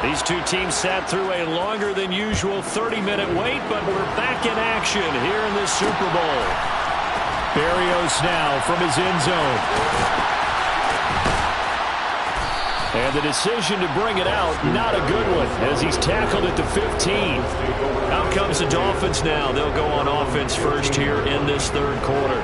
These two teams sat through a longer than usual 30-minute wait, but we're back in action here in this Super Bowl.
Berrios now from his end zone. And the decision to bring it out, not a good one, as he's tackled at the 15.
Out comes the Dolphins now. They'll go on offense first here in this third quarter.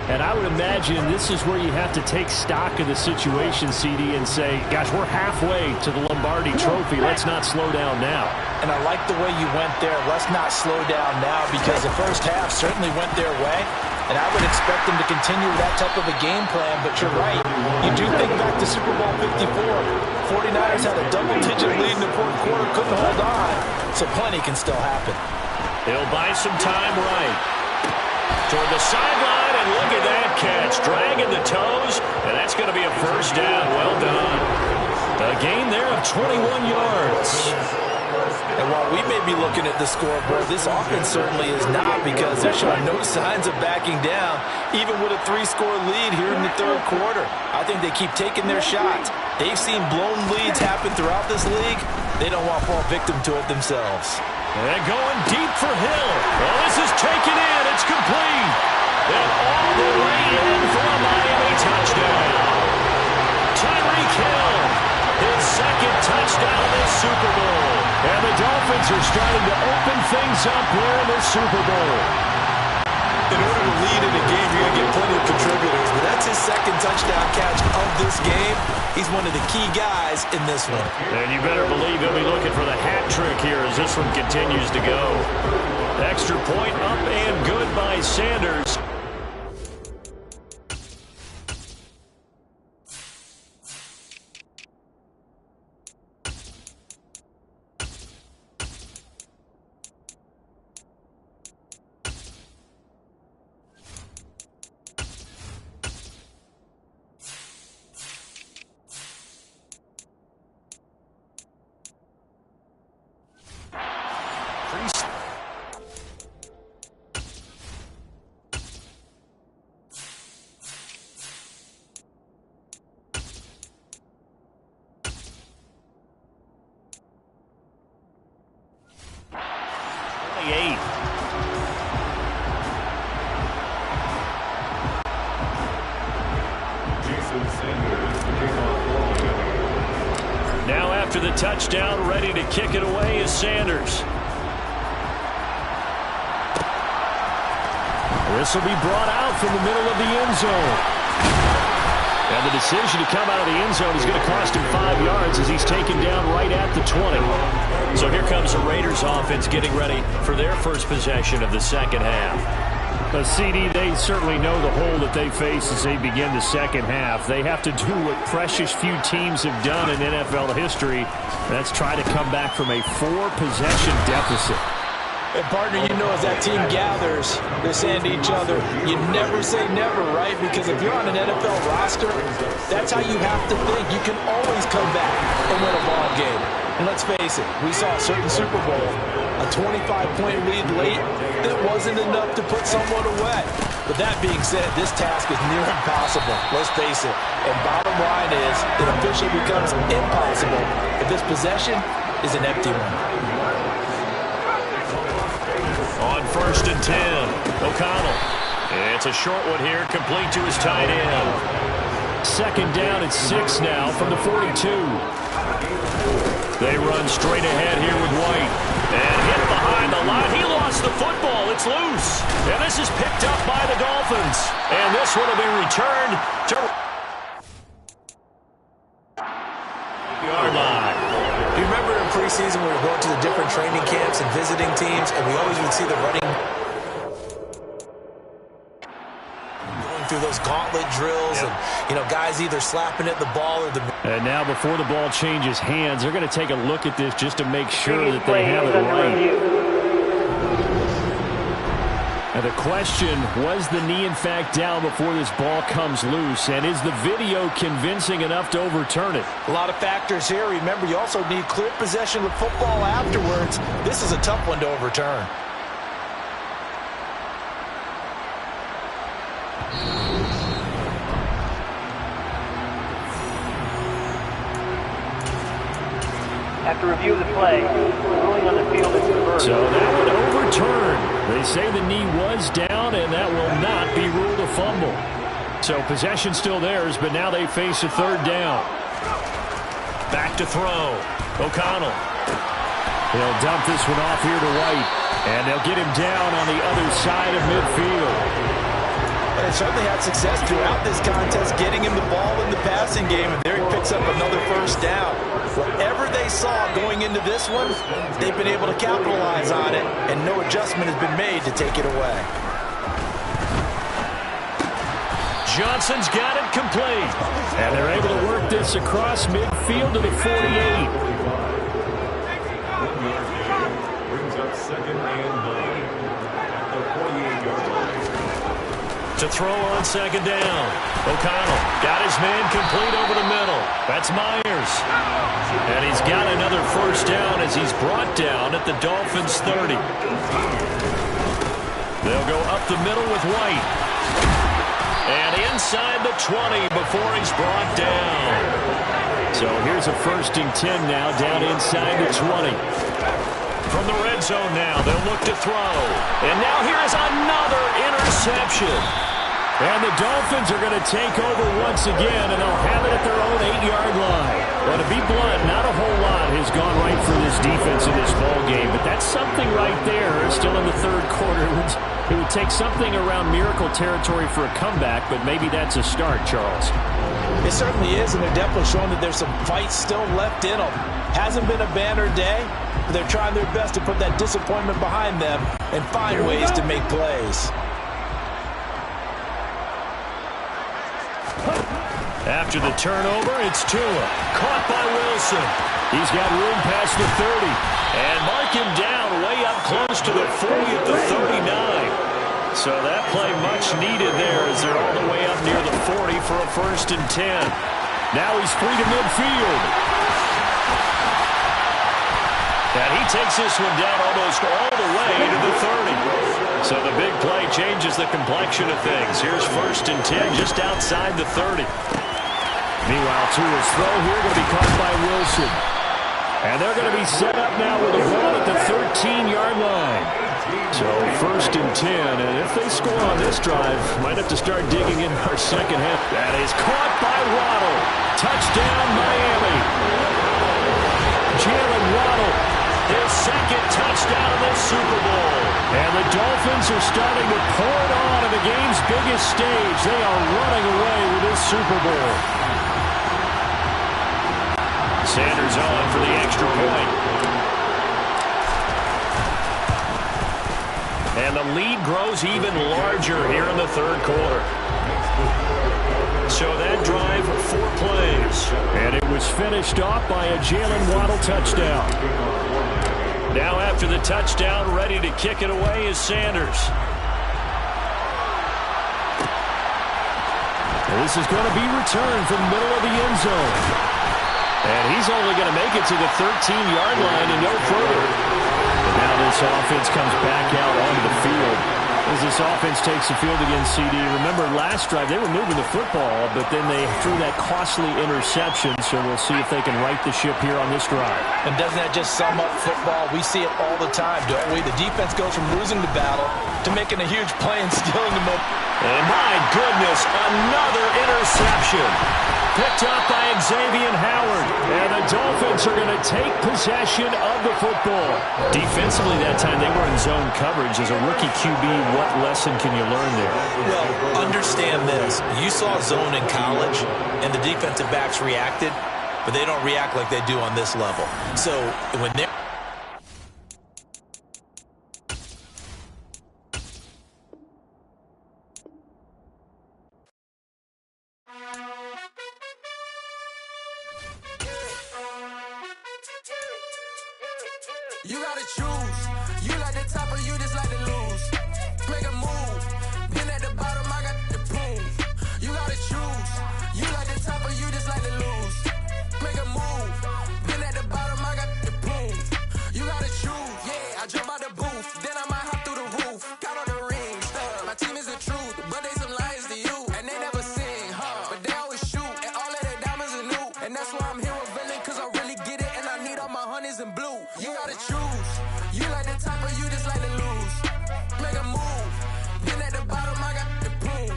And I would imagine this is where you have to take stock of the situation, CD, and say, gosh, we're halfway to the Lombardi Trophy. Let's not slow down now.
And I like the way you went there. Let's not slow down now because the first half certainly went their way. And I would expect them to continue that type of a game plan. But you're right. You do think back to Super Bowl 54. 49ers had a double-digit lead in the fourth quarter, couldn't hold on. So plenty can still happen.
They'll buy some time right. Toward the sideline, and look at that catch. Dragging the toes, and that's going to be a first down. Well done. A gain there of 21 yards.
And while we may be looking at the scoreboard, this offense certainly is not because they're showing no signs of backing down, even with a 3-score lead here in the third quarter. I think they keep taking their shots. They've seen blown leads happen throughout this league. They don't want to fall victim to it themselves.
And going deep for Hill. Well, this is taken in. It's complete. And all the way in for a Miami touchdown. Tyreek Hill, his second touchdown this Super Bowl.
And the Dolphins Dolphins are starting to open things up here in the Super Bowl.
In order to lead in a game, you're going to get plenty of contributors, but that's his second touchdown catch of this game. He's one of the key guys in this one.
And you better believe he'll be looking for the hat trick here as this one continues to go. Extra point up and good by Sanders. Now after the touchdown, ready to kick it away is Sanders. This will be brought out from the middle of the end zone. And the decision to come out of the end zone is going to cost him 5 yards as he's taken down right at the 20.
So here comes the Raiders offense getting ready for their first possession of the second half. But CD, they certainly know the hole that they face as they begin the second half. They have to do what precious few teams have done in NFL history. That's try to come back from a 4-possession deficit.
And partner, you know, as that team gathers, they're saying to each other, you never say never, right? Because if you're on an NFL roster, that's how you have to think. You can always come back and win a ball game. And let's face it, we saw a certain Super Bowl, a 25-point lead late that wasn't enough to put someone away. But that being said, this task is near impossible. Let's face it. And bottom line is, it officially becomes impossible if this possession is an empty one.
On 1st and 10, O'Connell. It's a short one here, complete to his tight end.
Second down and 6 now from the 42.
They run straight ahead here with White. And hit behind the line. He lost the football. It's loose. And this is picked up by the Dolphins. And this one will be returned to yard line.
Do you remember in preseason when we were going to the different training camps and visiting teams, and we always would see the running going through those gauntlet drills, and, you know, guys either slapping at the ball or the...
And now before the ball changes hands, they're going to take a look at this just to make sure that they have it right. And the question, was the knee in fact down before this ball comes loose? And is the video convincing enough to overturn it?
A lot of factors here. Remember, you also need clear possession of football afterwards. This is a tough one to overturn.
After review of the play, ruling on the field is reversed.
So that would overturn. They say the knee was down, and that will not be ruled a fumble. So possession still theirs, but now they face a third down.
Back to throw. O'Connell.
They'll dump this one off here to White, and they'll get him down on the other side of midfield.
And certainly had success throughout this contest, getting him the ball in the passing game, and there he picks up another first down. Whatever they saw going into this one, they've been able to capitalize on it, and no adjustment has been made to take it away.
Johnson's got it complete.
And they're able to work this across midfield to the 48.
Brings up 2nd and 9 at the 48-yard line.
To throw on 2nd down. O'Connell got his man complete over the middle. That's Myers. And he's got another first down as he's brought down at the Dolphins' 30. They'll go up the middle with White. And inside the 20 before he's brought down.
So here's a 1st and 10 now, down inside the 20.
From the red zone now, they'll look to throw. And now here's another interception.
And the Dolphins are going to take over once again, and they'll have it at their own 8-yard line. Well, to be blunt, not a whole lot has gone right for this defense in this ball game, but that's something right there. Still in the third quarter. It would take something around miracle territory for a comeback, but maybe that's a start, Charles.
It certainly is, and they're definitely showing that there's some fight still left in them. Hasn't been a banner day, but they're trying their best to put that disappointment behind them and find ways to make plays.
After the turnover, it's Tua. Caught by Wilson. He's got room past the 30. And mark him down way up close to the 40 at the 39. So that play much needed there as they're all the way up near the 40 for a 1st and 10. Now he's free to midfield. And he takes this one down almost all the way to the 30. So the big play changes the complexion of things. Here's 1st and 10 just outside the 30. Meanwhile, Tua's throw here going to be caught by Wilson. And they're going to be set up now with a ball at the 13-yard line. So 1st and 10, and if they score on this drive, might have to start digging in our second half. That is caught by Waddle. Touchdown, Miami. Jalen Waddle, his 2nd touchdown of the Super Bowl. And the Dolphins are starting to pour it on at the game's biggest stage. They are running away with this Super Bowl. Sanders on for the extra point. And the lead grows even larger here in the third quarter. So that drive, 4 plays.
And it was finished off by a Jalen Waddle touchdown.
Now after the touchdown, ready to kick it away is Sanders.
This is going to be returned from the middle of the end zone.
And he's only going to make it to the 13-yard line and no further.
And now this offense comes back out onto the field. As this offense takes the field against CD. Remember, last drive, they were moving the football, but then they threw that costly interception, so we'll see if they can right the ship here on this drive.
And doesn't that just sum up football? We see it all the time, don't we? The defense goes from losing the battle to making a huge play and stealing the moment.
And my goodness, another interception. Picked up by Xavier Howard. And the Dolphins are going to take possession of the football.
Defensively that time, they were in zone coverage. As a rookie QB, what lesson can you learn there?
Well, understand this. You saw zone in college, and the defensive backs reacted, but they don't react like they do on this level. So when they're...
You gotta choose. You like the top or you just like to lose. Make a move. Been at the bottom, I got the proof. You gotta choose. You like the top or you just like to lose. Make a move. Been at the bottom, I got the proof. You gotta choose. Yeah, I jump out the booth. Then I might hop through the roof. Got on the ring. My team is the truth, but they some liars to you. And they never sing, but they always shoot. And all of their diamonds are new. And that's why I'm here with villain, cause I really get it. And I need all my honeys in blue. You gotta choose. You like the top or you just like to lose. Make a move. Been at the bottom, I got the proof.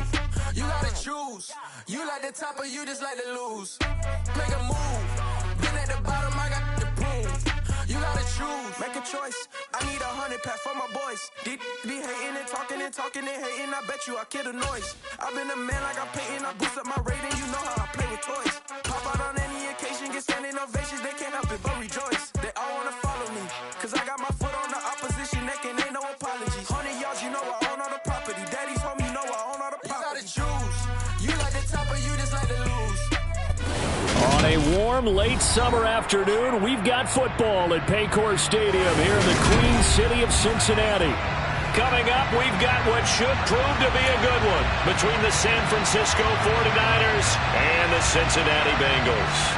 You gotta choose. You like the top or you just like to lose. Make a move. Been at the bottom, I got the proof. You gotta choose. Make a choice. I need 100 pack for my boys. Be hating and talking and hating. I bet you I kill the noise. I've been a man like I'm Peyton. I boost up my rating. You know how I play with toys. Pop out on any occasion, get standing ovations. They can't help it but rejoice. They all wanna follow me, cause I got my foot on the opposition neck and ain't no apologies. 100 yards, you know I own all the property. Daddy's home, you know I own all the property. You gotta choose. You like the top or you just like to lose.
On a warm, late summer afternoon, we've got football at Paycor Stadium here in the Queen City of Cincinnati.
Coming up, we've got what should prove to be a good one between the San Francisco 49ers and the Cincinnati Bengals.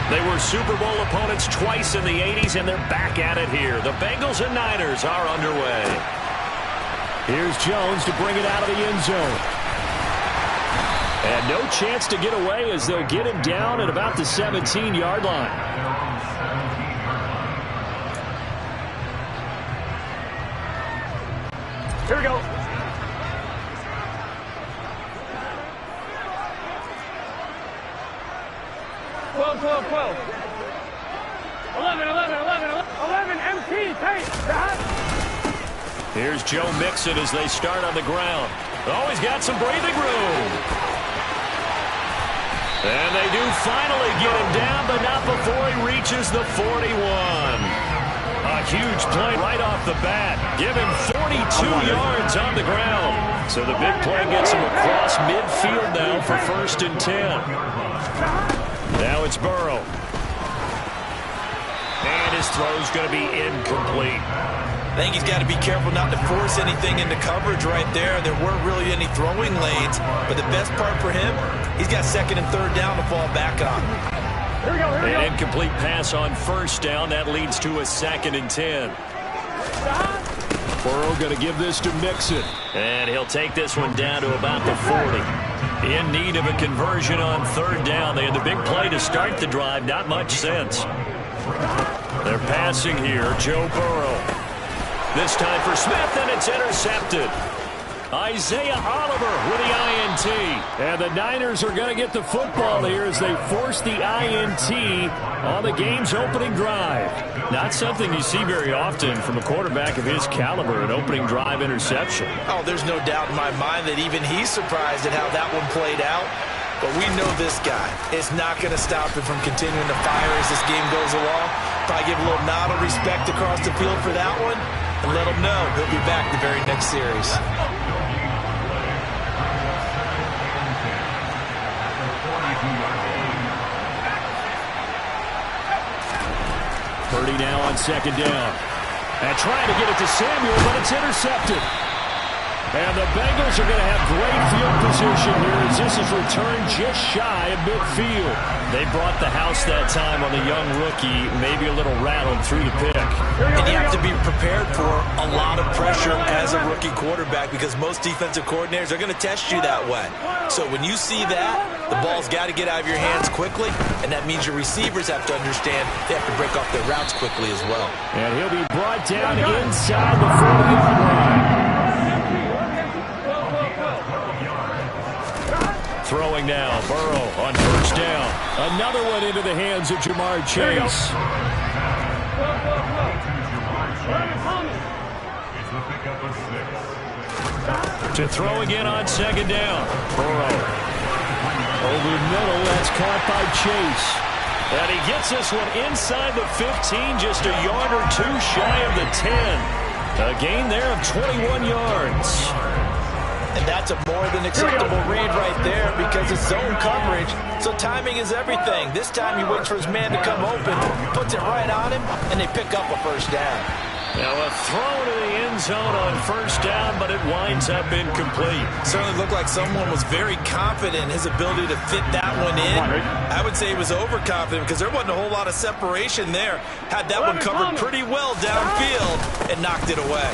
They were Super Bowl opponents twice in the 80s, and they're back at it here. The Bengals and Niners are underway.
Here's Jones to bring it out of the end zone.
And no chance to get away as they'll get him down at about the 17-yard line.
Here we go. 12, 12, 12. 11, 11, 11, 11, MT, take that.
Here's Joe Mixon as they start on the ground. Oh, he's got some breathing room. And they do finally get him down, but not before he reaches the 41. A huge play right off the bat. Give him 42 yards on the ground. So the big play gets him across midfield now for 1st and 10. Now it's Burrow. And his throw's going to be incomplete.
I think he's got to be careful not to force anything into coverage right there. There weren't really any throwing lanes, but the best part for him, he's got 2nd and 3rd down to fall back on.
Here we go, here we go.
An incomplete pass on 1st down. That leads to a 2nd and 10. Burrow going to give this to Mixon. And he'll take this one down to about the 40. In need of a conversion on 3rd down. They had the big play to start the drive. Not much sense. They're passing here. Joe Burrow. This time for Smith, and it's intercepted. Isaiah Oliver with the INT. And the Niners are going to get the football here as they force the INT on the game's opening drive. Not something you see very often from a quarterback of his caliber, an opening drive interception.
Oh, there's no doubt in my mind that even he's surprised at how that one played out. But we know this guy is not going to stop him from continuing to fire as this game goes along. Probably give a little nod of respect across the field for that one and let him know he'll be back the very next series.
Purdy now on 2nd down. And trying to get it to Samuel, but it's intercepted. And the Bengals are going to have great field position here as this is returned just shy of midfield. They brought the house that time on the young rookie, maybe a little rattled through the pick.
And you have to be prepared for a lot of pressure as a rookie quarterback because most defensive coordinators are going to test you that way. So when you see that, the ball's got to get out of your hands quickly, and that means your receivers have to understand they have to break off their routes quickly as well.
And he'll be brought down inside the 40-yard line. Throwing now, Burrow on 1st down. Another one into the hands of Jamar Chase. To throw again on 2nd down. Burrow. Over the middle, that's caught by Chase. And he gets this one inside the 15, just a yard or two shy of the 10. A gain there of 21 yards.
And that's a more than acceptable read right there because it's zone coverage, so timing is everything. This time he waits for his man to come open, puts it right on him, and they pick up a 1st down.
Now a throw to the end zone on 1st down, but it winds up incomplete.
Certainly looked like someone was very confident in his ability to fit that one in. I would say he was overconfident because there wasn't a whole lot of separation there. Had that one covered pretty well downfield and knocked it away.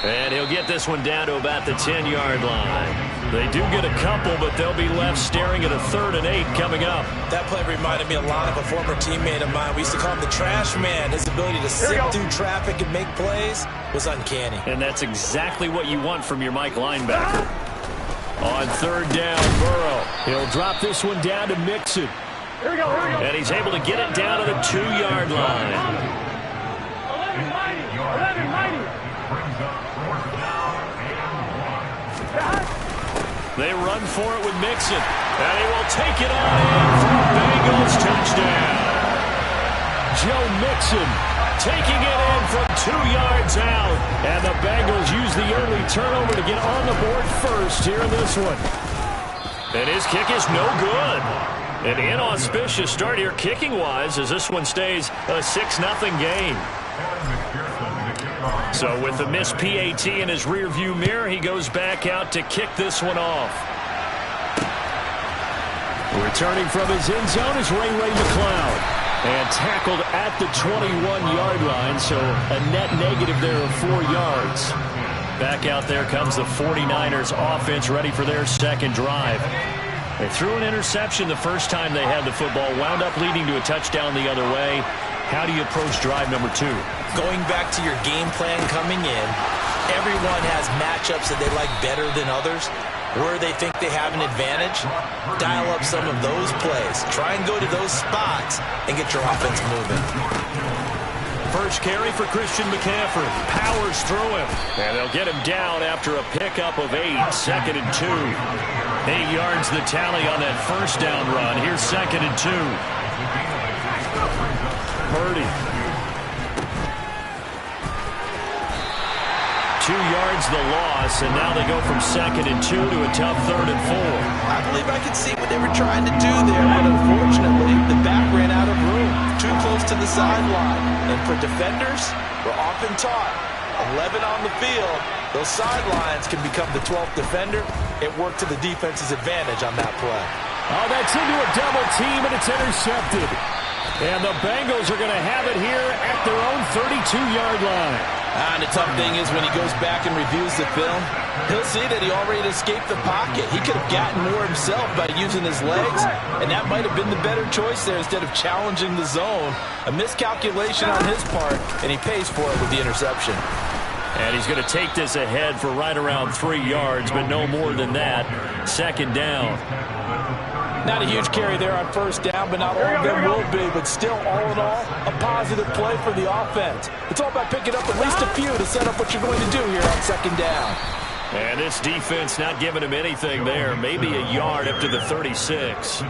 And he'll get this one down to about the 10-yard line. They do get a couple, but they'll be left staring at a 3rd and 8 coming up.
That play reminded me a lot of a former teammate of mine. We used to call him the trash man. His ability to sift through traffic and make plays was uncanny.
And that's exactly what you want from your Mike linebacker. On 3rd down, Burrow. He'll drop this one down to Mixon.
Here we go, here we go.
And he's able to get it down to the 2-yard line.
11 mighty.
They run for it with Mixon. And he will take it on in for a Bengals touchdown. Joe Mixon taking it in from 2 yards out. And the Bengals use the early turnover to get on the board first here in this one. And his kick is no good. An inauspicious start here kicking-wise as this one stays a 6-0 game. So with the missed PAT in his rearview mirror, he goes back out to kick this one off. Returning from his end zone is Ray McCloud. And tackled at the 21-yard line, so a net negative there of 4 yards. Back out there comes the 49ers offense ready for their second drive. They threw an interception the first time they had the football, wound up leading to a touchdown the other way. How do you approach drive number 2?
Going back to your game plan coming in, everyone has matchups that they like better than others. Where they think they have an advantage, dial up some of those plays. Try and go to those spots and get your offense moving.
First carry for Christian McCaffrey. Powers through him. And they'll get him down after a pickup of 8. 2nd and 2. 8 yards the tally on that first down run. Here's 2nd and 2. Purdy. 2 yards the loss, and now they go from 2nd and 2 to a tough 3rd and 4.
I believe I could see what they were trying to do there, but unfortunately, the back ran out of room. Too close to the sideline. And for defenders, we're often taught, 11 on the field, those sidelines can become the 12th defender. It worked to the defense's advantage on that play.
Oh, that's into a double team, and it's intercepted. And the Bengals are going to have it here at their own 32-yard line.
And the tough thing is when he goes back and reviews the film, he'll see that he already escaped the pocket. He could have gotten more himself by using his legs, and that might have been the better choice there instead of challenging the zone. A miscalculation on his part, and he pays for it with the interception.
And he's going to take this ahead for right around 3 yards, but no more than that. 2nd down.
Not a huge carry there on first down, but not all of them will be. But still, all in all, a positive play for the offense. It's all about picking up at least a few to set up what you're going to do here on 2nd down.
And this defense not giving him anything there. Maybe a yard up to the 36.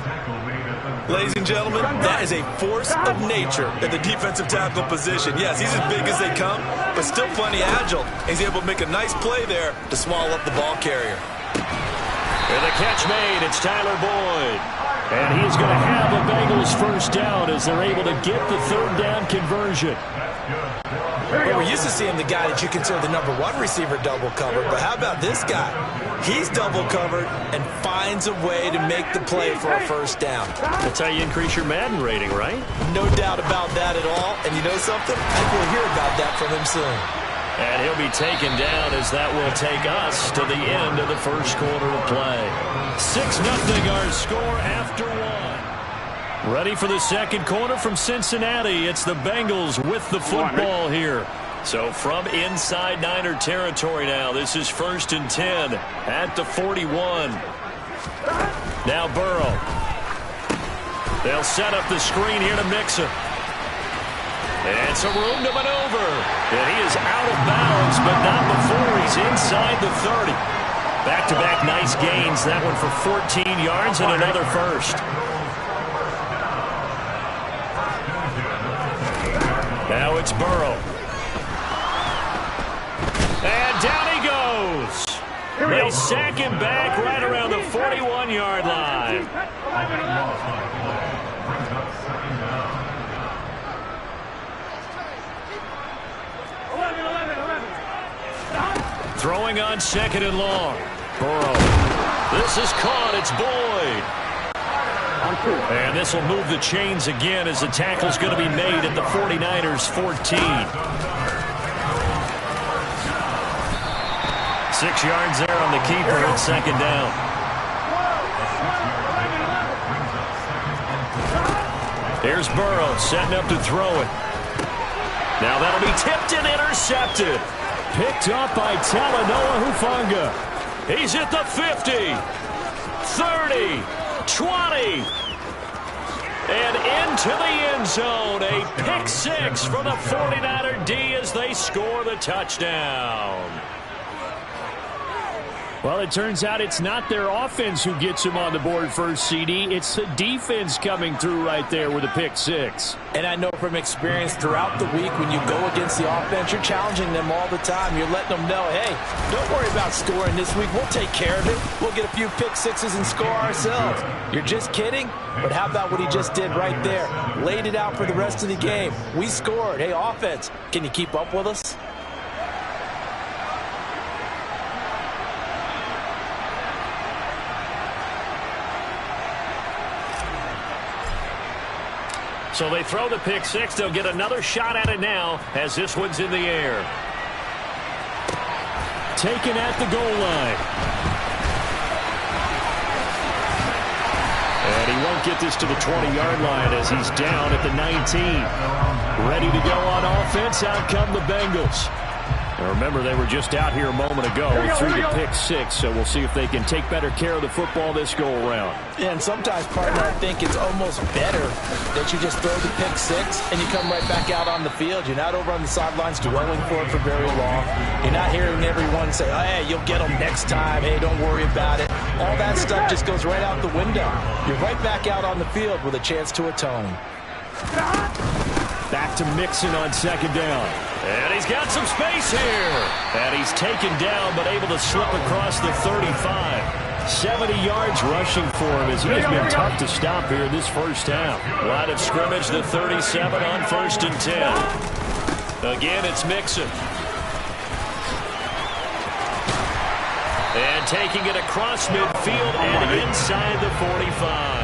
Ladies and gentlemen, that is a force of nature at the defensive tackle position. Yes, he's as big as they come, but still plenty agile. He's able to make a nice play there to swallow up the ball carrier.
And the catch made, it's Tyler Boyd. And he's going to have a Bengals first down as they're able to get the 3rd down conversion.
Well, we're used to seeing the guy that you consider the number 1 receiver double covered, but how about this guy? He's double covered and finds a way to make the play for a first down.
That's how you increase your Madden rating, right?
No doubt about that at all. And you know something? I think we'll hear about that from him soon.
And he'll be taken down as that will take us to the end of the first quarter of play. 6-0 our score after 1. Ready for the second quarter from Cincinnati. It's the Bengals with the football here. So from inside Niner territory now, this is 1st and 10 at the 41. Now Burrow. They'll set up the screen here to Mixon. And some room to maneuver. And he is out of bounds, but not before he's inside the 30. Back-to-back nice gains. That one for 14 yards and another first. Now it's Burrow. And down he goes. They sack him back right around the 41-yard line. Throwing on 2nd and long. Burrow. This is caught. It's Boyd. And this will move the chains again as the tackle's going to be made at the 49ers 14. 6 yards there on the keeper at 2nd down. Here's Burrow setting up to throw it. Now that'll be tipped and intercepted.
Picked up by Talanoa Hufanga.
He's at the 50, 30, 20, and into the end zone. A pick 6 for the 49er D as they score the touchdown.
Well, it turns out it's not their offense who gets them on the board first, CD. It's the defense coming through right there with a pick 6.
And I know from experience throughout the week when you go against the offense, you're challenging them all the time. You're letting them know, hey, don't worry about scoring this week. We'll take care of it. We'll get a few pick 6s and score ourselves. You're just kidding? But how about what he just did right there? Laid it out for the rest of the game. We scored. Hey, offense, can you keep up with us?
So they throw the pick 6. They'll get another shot at it now as this one's in the air.
taken at the goal line. And he won't get this to the 20-yard line as he's down at the 19. Ready to go on offense. Out come the Bengals. Now remember, they were just out here a moment ago through the pick six, so we'll see if they can take better care of the football this go-around.
Yeah, and sometimes, partner, I think it's almost better that you just throw the pick six and you come right back out on the field. You're not over on the sidelines dwelling for it for very long. You're not hearing everyone say, oh, hey, you'll get them next time. Hey, don't worry about it. All that stuff just goes right out the window. You're right back out on the field with a chance to atone.
Back to Mixon on second down. And he's got some space here. And he's taken down, but able to slip across the 35. 70 yards rushing for him as he has been tough to stop here this first half. Line of scrimmage, the 37 on 1st and 10. Again, it's Mixon. And taking it across midfield and inside the 45.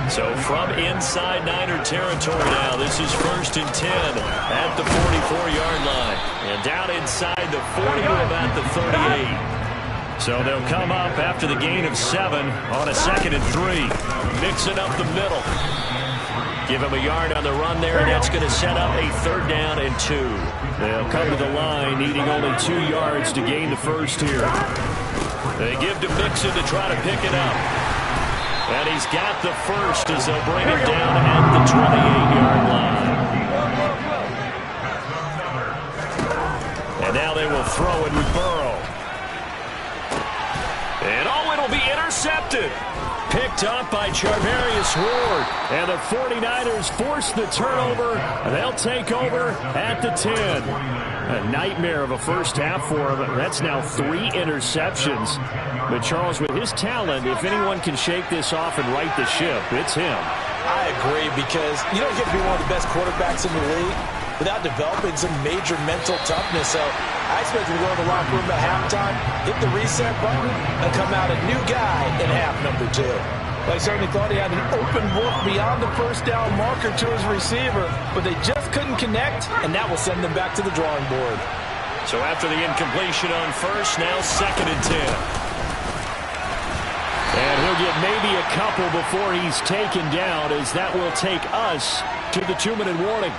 So from inside Niner territory now, this is 1st and 10 at the 44-yard line. And down inside the 40 to about the 38. So they'll come up after the gain of 7 on a 2nd and 3. Mixing up the middle. Give him a yard on the run there, and that's going to set up a 3rd down and 2. They'll come to the line, needing only 2 yards to gain the first here. They give to Mixon to try to pick it up. And he's got the first as they'll bring it down at the 28-yard line. And now they will throw it with Burrow. And oh, it'll be intercepted. Picked up by Charvarius Ward. And the 49ers force the turnover. They'll take over at the 10. A nightmare of a first half for him. That's now 3 interceptions. But Charles, with his talent, if anyone can shake this off and right the ship, it's him.
I agree, because you don't get to be one of the best quarterbacks in the league without developing some major mental toughness. So I expect him to go to the locker room at halftime, hit the reset button, and come out a new guy in half number 2. I certainly thought he had an open look beyond the first down marker to his receiver, but they just couldn't connect, and that will send them back to the drawing board.
So after the incompletion on first, now 2nd and 10. And he'll get maybe a couple before he's taken down, as that will take us to the 2-minute warning.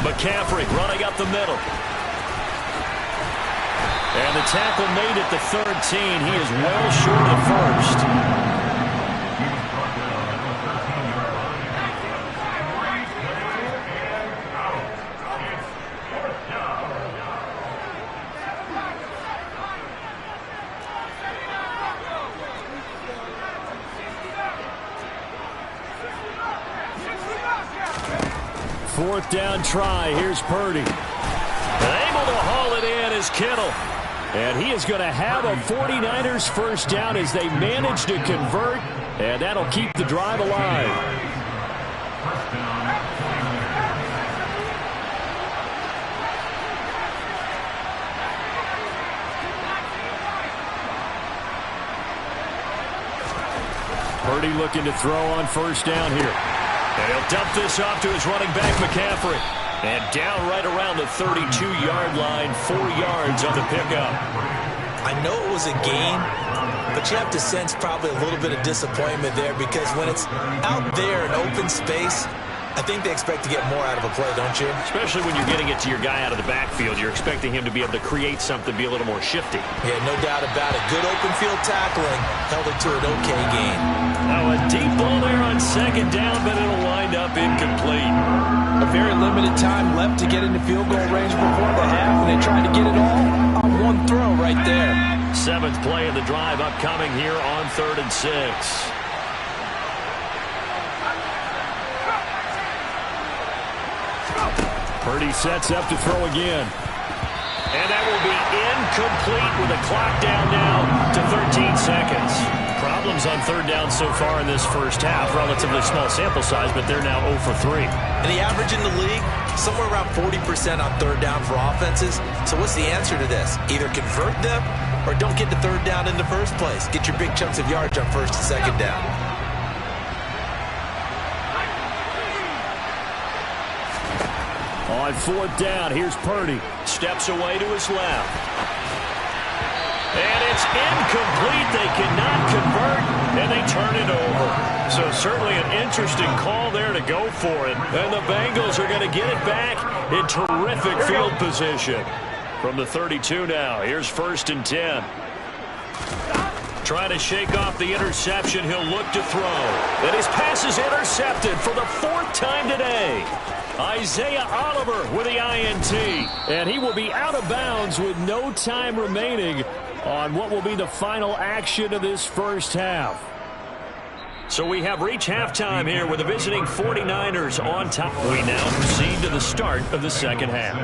McCaffrey running up the middle. And the tackle made at the 13. He is well short of first. Fourth down try. Here's Purdy. Able to haul it in is Kittle. And he is going to have a 49ers first down as they manage to convert. And that'll keep the drive alive. Purdy looking to throw on first down here. And he'll dump this off to his running back, McCaffrey. And down right around the 32-yard line, 4 yards on the pickup.
I know it was a gain, but you have to sense probably a little bit of disappointment there, because when it's out there in open space, I think they expect to get more out of a play, don't you?
Especially when you're getting it to your guy out of the backfield. You're expecting him to be able to create something, be a little more shifty.
Yeah, no doubt about it. Good open field tackling held it to an okay gain.
Now a deep ball there on second down, but it'll wind up incomplete.
A very limited time left to get into field goal range before the half, and they tried to get it all on one throw right there.
7th play of the drive upcoming here on 3rd and 6. Purdy sets up to throw again. And that will be incomplete with the clock down now to 13 seconds. Problems on 3rd down so far in this first half. Relatively small sample size, but they're now 0 for 3.
And the average in the league, somewhere around 40% on 3rd down for offenses. So what's the answer to this? Either convert them or don't get to 3rd down in the first place. Get your big chunks of yardage on 1st and 2nd down.
On fourth down, here's Purdy.
Steps away to his left. And it's incomplete. They cannot convert, and they turn it over. So certainly an interesting call there to go for it. And the Bengals are going to get it back in terrific field position. From the 32 now, here's 1st and 10. Trying to shake off the interception. He'll look to throw. And his pass is intercepted for the 4th time today. Isaiah Oliver with the INT. And he will be out of bounds with no time remaining on what will be the final action of this first half. So we have reached halftime here with the visiting 49ers on top. We now proceed to the start of the second half.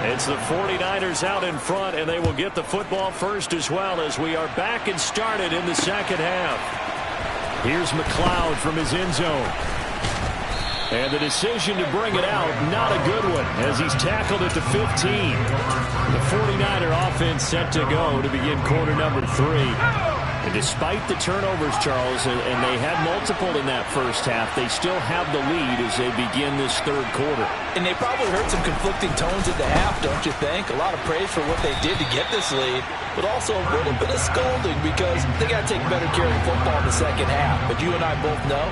It's the 49ers out in front, and they will get the football first as well as we are back and started in the second half.
Here's McLeod from his end zone. And the decision to bring it out, not a good one, as he's tackled at the 15. The 49er offense set to go to begin quarter number 3. And despite the turnovers, Charles, and they had multiple in that first half, they still have the lead as they begin this third quarter.
And they probably heard some conflicting tones at the half, don't you think? A lot of praise for what they did to get this lead, but also a little bit of scolding because they got to take better care of the football in the second half. But you and I both know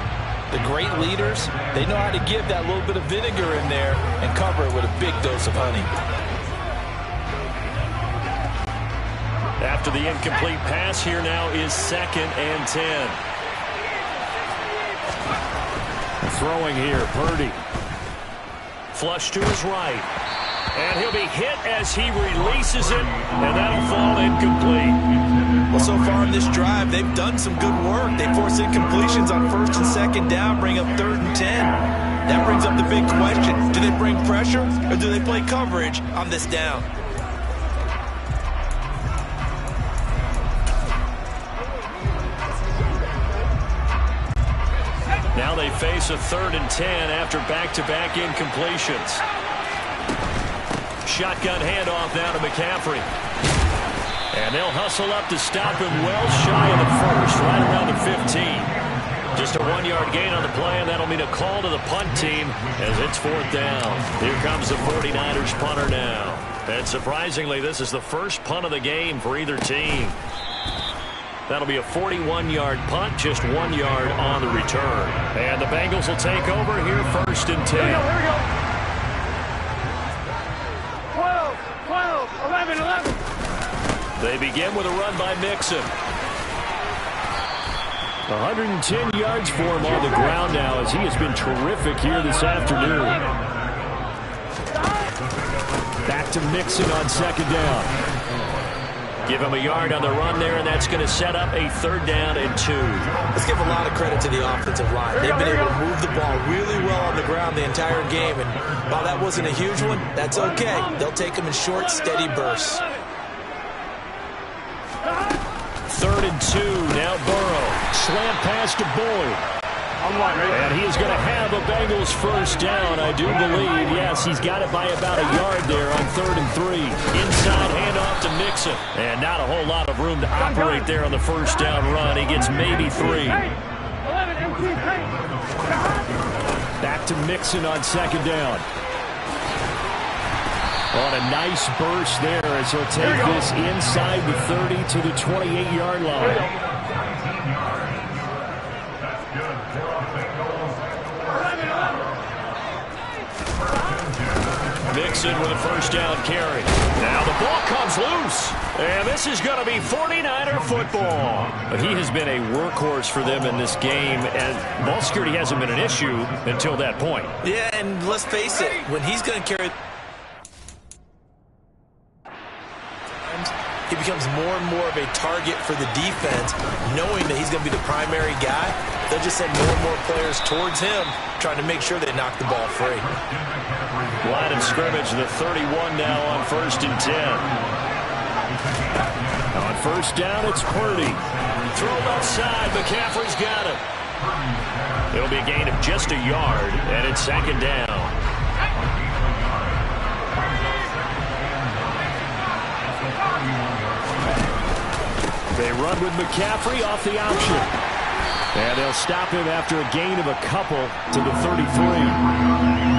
the great leaders, they know how to give that little bit of vinegar in there and cover it with a big dose of honey.
After the incomplete pass, here now is 2nd and 10.
Throwing here, Purdy.
Flush to his right. And he'll be hit as he releases it, and that'll fall incomplete.
Well, so far in this drive, they've done some good work. They force incompletions on 1st and 2nd down, bring up 3rd and 10. That brings up the big question. Do they bring pressure, or do they play coverage on this down?
Now they face a 3rd and 10 after back-to-back incompletions. Shotgun handoff now to McCaffrey. And they'll hustle up to stop him well shy of the first, right around the 15. Just a 1-yard gain on the play, and that'll mean a call to the punt team as it's 4th down. Here comes the 49ers punter now. And surprisingly, this is the first punt of the game for either team. That'll be a 41-yard punt, just 1 yard on the return. And the Bengals will take over here 1st and 10.
Here we go. 12, 11, 11.
They begin with a run by Mixon.
110 yards for him on the ground now as he has been terrific here this afternoon. Back to Mixon on 2nd down.
Give him a yard on the run there, and that's going to set up a 3rd down and 2.
Let's give a lot of credit to the offensive line. They've been able to move the ball really well on the ground the entire game, and while that wasn't a huge one, that's okay. They'll take them in short, steady bursts.
3rd and 2, now Burrow. Slant pass to Boyd. And he is going to have a Bengals 1st down, I do believe. Yes, he's got it by about a yard there on 3rd and 3.
Inside handoff to Mixon. And not a whole lot of room to operate there on the 1st down run. He gets maybe 3.
Back to Mixon on 2nd down. On a nice burst there as he'll take this inside the 30 to the 28-yard line.
Mixon with a 1st down carry. Now the ball comes loose. And this is going to be 49er football.
But he has been a workhorse for them in this game, and ball security hasn't been an issue until that point.
Yeah, and let's face it, when he's going to carry, he becomes more and more of a target for the defense, knowing that he's going to be the primary guy. They'll just send more and more players towards him, trying to make sure they knock the ball free.
Line of scrimmage, the 31 now on 1st and 10.
On 1st down, it's Purdy.
Throw left side, McCaffrey's got it. It'll be a gain of just a yard, and it's 2nd down.
They run with McCaffrey off the option. And they'll stop him after a gain of a couple to the 33.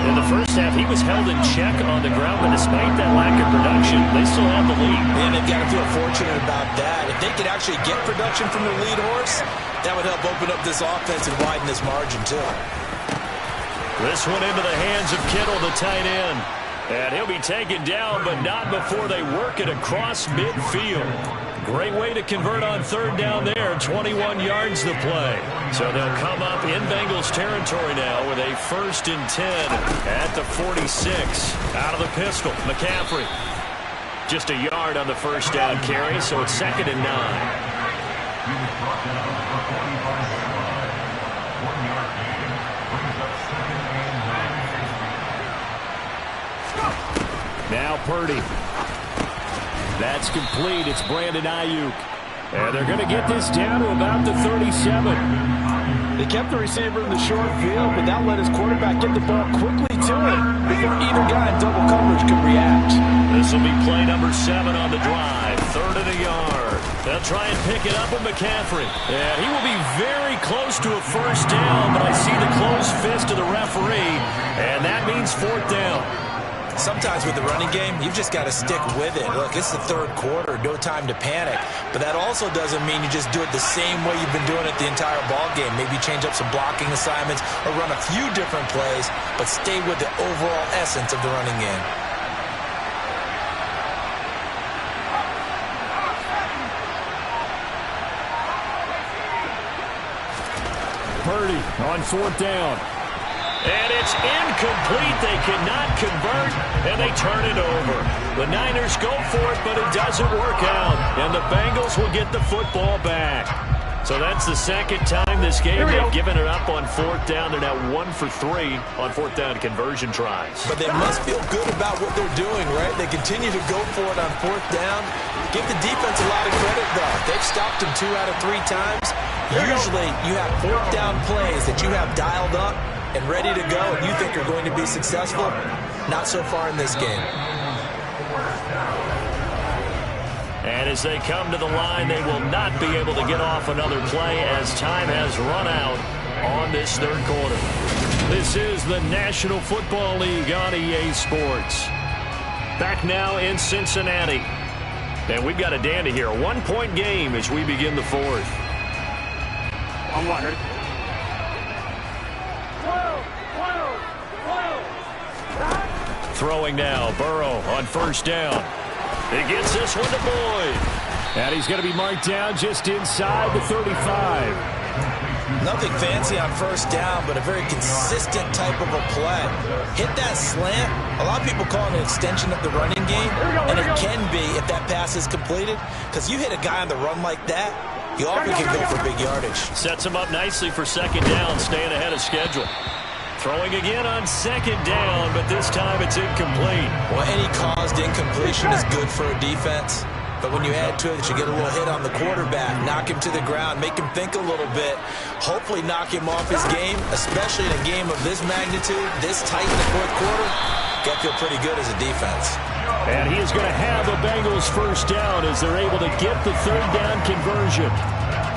In the first half, he was held in check on the ground, but despite that lack of production, they still have the lead.
And they've got to feel fortunate about that. If they could actually get production from their lead horse, that would help open up this offense and widen this margin, too.
This one into the hands of Kittle, the tight end. And he'll be taken down, but not before they work it across midfield. Great way to convert on third down there. 21 yards to play. So they'll come up in Bengals territory now with a 1st and 10 at the 46. Out of the pistol, McCaffrey. Just a yard on the first down carry, so it's 2nd and 9.
Now Purdy. That's complete. It's Brandon Ayuk. And they're going to get this down to about the 37.
They kept the receiver in the short field, but that let his quarterback get the ball quickly to him before either guy in double coverage could react.
This will be play number 7 on the drive. 3rd and a yard. They'll try and pick it up with McCaffrey. And he will be very close to a first down, but I see the closed fist of the referee, and that means 4th down.
Sometimes with the running game, you've just got to stick with it. Look, it's the 3rd quarter, no time to panic. But that also doesn't mean you just do it the same way you've been doing it the entire ball game. Maybe change up some blocking assignments or run a few different plays, but stay with the overall essence of the running game.
Purdy on 4th down.
And it's incomplete. They cannot convert, and they turn it over. The Niners go for it, but it doesn't work out. And the Bengals will get the football back. So that's the 2nd time this game they've given it up on 4th down. They're now 1 for 3 on 4th down conversion tries.
But they must feel good about what they're doing, right? They continue to go for it on 4th down. Give the defense a lot of credit, though. They've stopped them 2 out of 3 times. Usually you have 4th down plays that you have dialed up and ready to go, and you think are going to be successful. Not so far in this game.
And as they come to the line, they will not be able to get off another play as time has run out on this 3rd quarter. This is the National Football League on EA Sports. Back now in Cincinnati. And we've got a dandy here. A 1-point game as we begin the 4th.
I'm wondering.
Throwing now, Burrow on 1st down. He gets this one to Boyd.
And he's going to be marked down just inside the 35.
Nothing fancy on 1st down, but a very consistent type of a play. Hit that slant. A lot of people call it an extension of the running game, and it can be if that pass is completed, because you hit a guy on the run like that, you often can go for big yardage.
Sets him up nicely for 2nd down, staying ahead of schedule. Throwing again on 2nd down, but this time it's incomplete.
Well, any caused incompletion is good for a defense. But when you add to it that you get a little hit on the quarterback, knock him to the ground, make him think a little bit, hopefully knock him off his game, especially in a game of this magnitude, this tight in the 4th quarter, got to feel pretty good as a defense.
And he is going to have a Bengals 1st down as they're able to get the 3rd down conversion.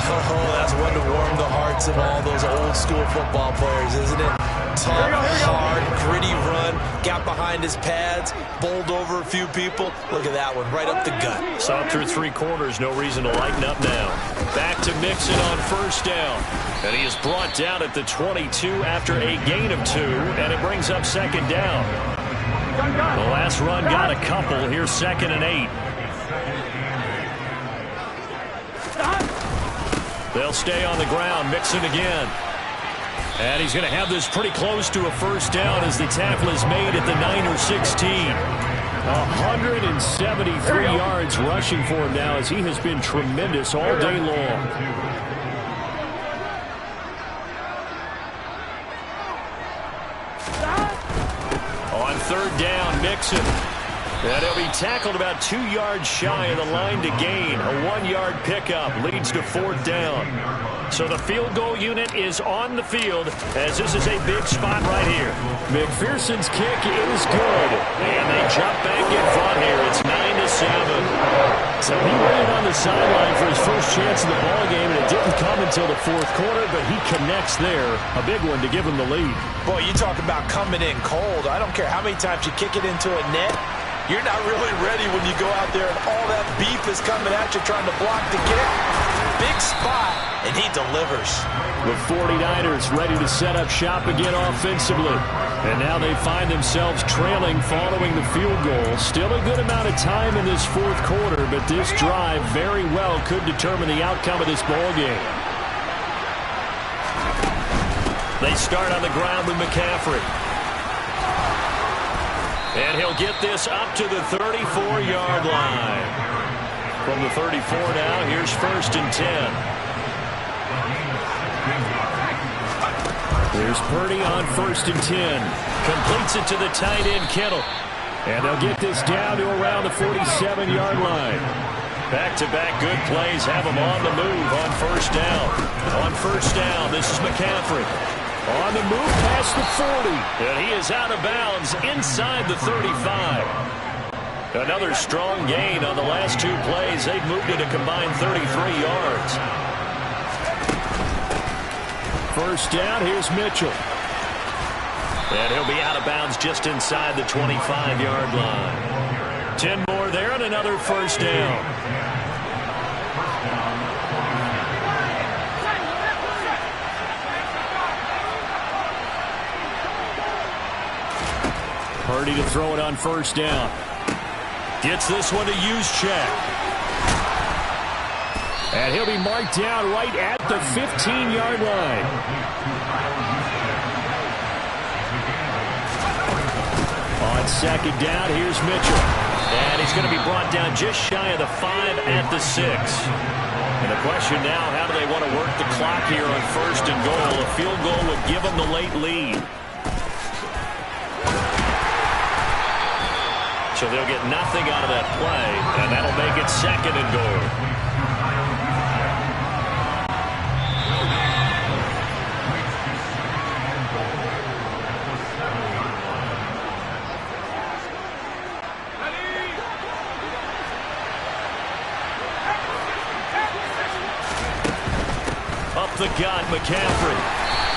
Oh, that's one to warm the hearts of all those old school football players, isn't it? Tough, hard, gritty run, got behind his pads, bowled over a few people. Look at that one, right up the gut.
Saw through 3 quarters, no reason to lighten up now. Back to Mixon on 1st down. And he is brought down at the 22 after a gain of 2, and it brings up 2nd down. The last run got a couple. Here's 2nd and 8. They'll stay on the ground. Mixon again. And he's going to have this pretty close to a 1st down as the tackle is made at the Niners 16.
173 yards rushing for him now as he has been tremendous all day long.
On 3rd down, Mixon. And he'll be tackled about 2 yards shy of the line to gain. A 1-yard pickup leads to 4th down. So the field goal unit is on the field as this is a big spot right here.
McPherson's kick is good.
And they jump back in front here. It's 9-7.
So he waited on the sideline for his first chance in the ballgame, and it didn't come until the fourth quarter, but he connects there. A big one to give him the lead.
Boy, you talk about coming in cold. I don't care how many times you kick it into a net. You're not really ready when you go out there and all that beef is coming at you trying to block the kick. Big spot, and he delivers.
The 49ers ready to set up shop again offensively. And now they find themselves trailing following the field goal. Still a good amount of time in this fourth quarter, but this drive very well could determine the outcome of this ball game. They start on the ground with McCaffrey. And he'll get this up to the 34-yard line. From the 34 now, here's 1st and 10. Here's Purdy on 1st and 10. Completes it to the tight end, Kittle. And they'll get this down to around the 47-yard line. Back-to-back good plays have them on the move on 1st down. On 1st down, this is McCaffrey. On the move past the 40. And he is out of bounds inside the 35. Another strong gain on the last 2 plays. They've moved it a combined 33 yards. 1st down, here's Mitchell. And he'll be out of bounds just inside the 25-yard line. 10 more there and another 1st down. Purdy to throw it on 1st down. Gets this one to Juszczyk. And he'll be marked down right at the 15-yard line. On 2nd down, here's Mitchell. And he's going to be brought down just shy of the 5 at the 6. And the question now, how do they want to work the clock here on 1st and goal? A field goal would give them the late lead. So they'll get nothing out of that play, and that'll make it 2nd and goal. Up the gut, McCaffrey.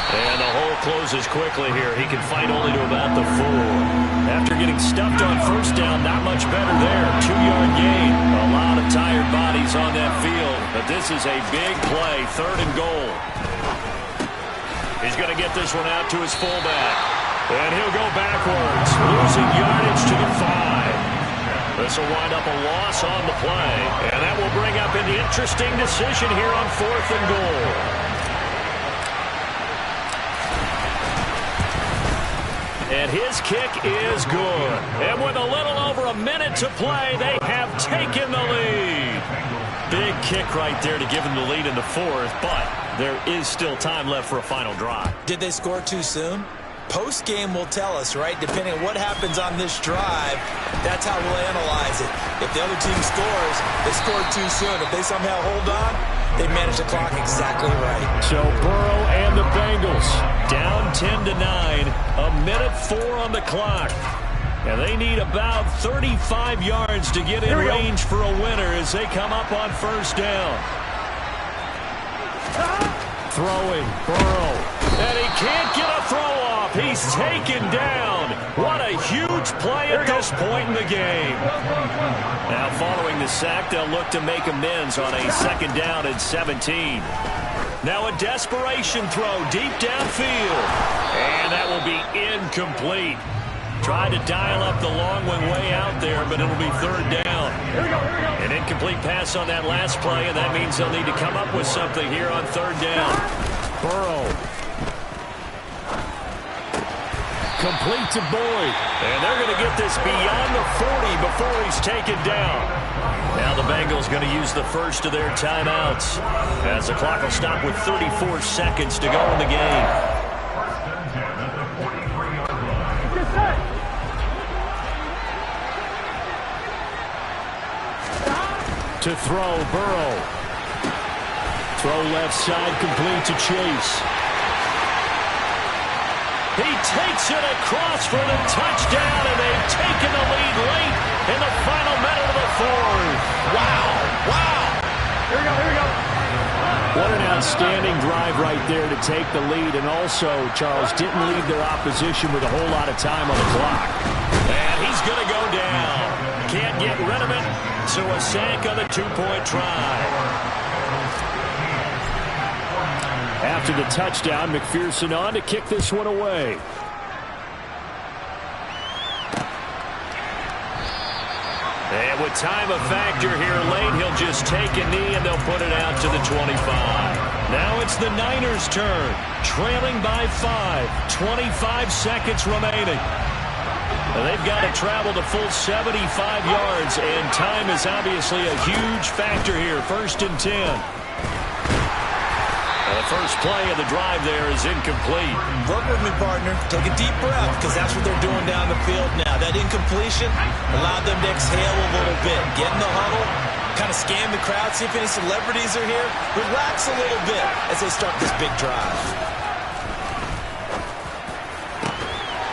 And the hole closes quickly here. He can fight only to about the 4. After getting stuffed on 1st down, not much better there. 2-yard gain. A lot of tired bodies on that field. But this is a big play. 3rd and goal. He's going to get this one out to his fullback. And he'll go backwards. Losing yardage to the 5. This will wind up a loss on the play. And that will bring up an interesting decision here on 4th and goal. And his kick is good. And with a little over a minute to play, they have taken the lead. Big kick right there to give them the lead in the 4th, but there is still time left for a final drive.
Did they score too soon? Post-game will tell us, right? Depending on what happens on this drive, that's how we'll analyze it. If the other team scores, they scored too soon. If they somehow hold on, they manage the clock exactly right.
So Burrow and the Bengals down 10-9, a minute 4 on the clock. And they need about 35 yards to get in range for a winner as they come up on 1st down. Throwing, Burrow. And he can't get a throw off. He's taken down. What a huge play at this point in the game. Now following the sack, they'll look to make amends on a 2nd down and 17. Now a desperation throw deep downfield. And that will be incomplete. Tried to dial up the long one way out there, but it'll be 3rd down. An incomplete pass on that last play, and that means they'll need to come up with something here on 3rd down. Burrow. Complete to Boyd. And they're going to get this beyond the 40 before he's taken down. Now the Bengals going to use the first of their timeouts as the clock will stop with 34 seconds to go in the game. To throw, Burrow. Throw left side, complete to Chase. He takes it across for the touchdown, and they've taken the lead late in the final minute of the 4th.
Wow, wow.
What an outstanding drive right there to take the lead. And also, Charles, didn't leave their opposition with a whole lot of time on the clock.
And he's going to go down. Can't get rid of it. So a sack on the two-point try.
After the touchdown, McPherson on to kick this one away.
And with time a factor here late, he'll just take a knee and they'll put it out to the 25. Now it's the Niners' turn, trailing by 5, 25 seconds remaining. They've got to travel the full 75 yards, and time is obviously a huge factor here. 1st and 10. The first play of the drive there is incomplete.
Work with me, partner. Take a deep breath, because that's what they're doing down the field now. That incompletion allowed them to exhale a little bit. Get in the huddle, kind of scan the crowd, see if any celebrities are here. Relax a little bit as they start this big drive.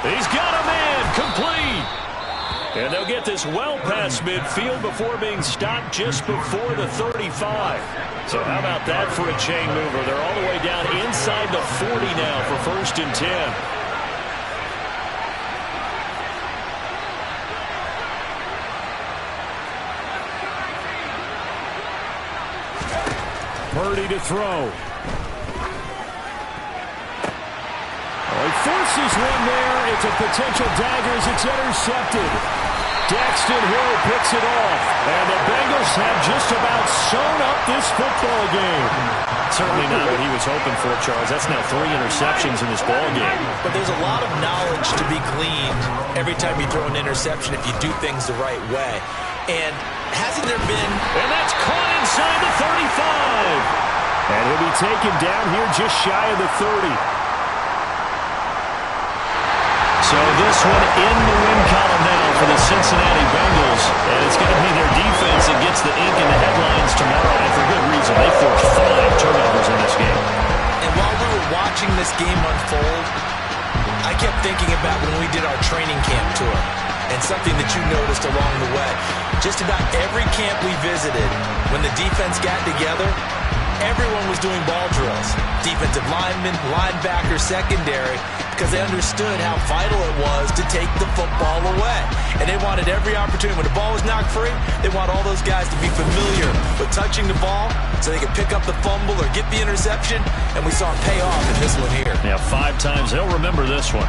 He's got a man, complete. And they'll get this well past midfield before being stopped just before the 35. So how about that for a chain mover? They're all the way down inside the 40 now for 1st and 10.
Purdy to throw. He forces one there. It's a potential dagger as it's intercepted. Daxton Hill picks it off. And the Bengals have just about sewn up this football game.
Certainly not what he was hoping for, Charles. That's now 3 interceptions in this ball game.
But there's a lot of knowledge to be gleaned every time you throw an interception if you do things the right way. And hasn't there been...
And that's caught inside the 35.
And he'll be taken down here just shy of the 30.
So this one in the win column now for the Cincinnati Bengals. And it's going to be their defense that gets the ink in the headlines tomorrow. And for good reason. They forced 5 turnovers in this game.
And while we were watching this game unfold, I kept thinking about when we did our training camp tour. And something that you noticed along the way. Just about every camp we visited, when the defense got together, everyone was doing ball drills. Defensive linemen, linebackers, secondary, because they understood how vital it was to take the football away. And they wanted every opportunity. When the ball was knocked free, they want all those guys to be familiar with touching the ball so they could pick up the fumble or get the interception. And we saw it pay off in this one here.
Yeah, 5 times. They'll remember this one.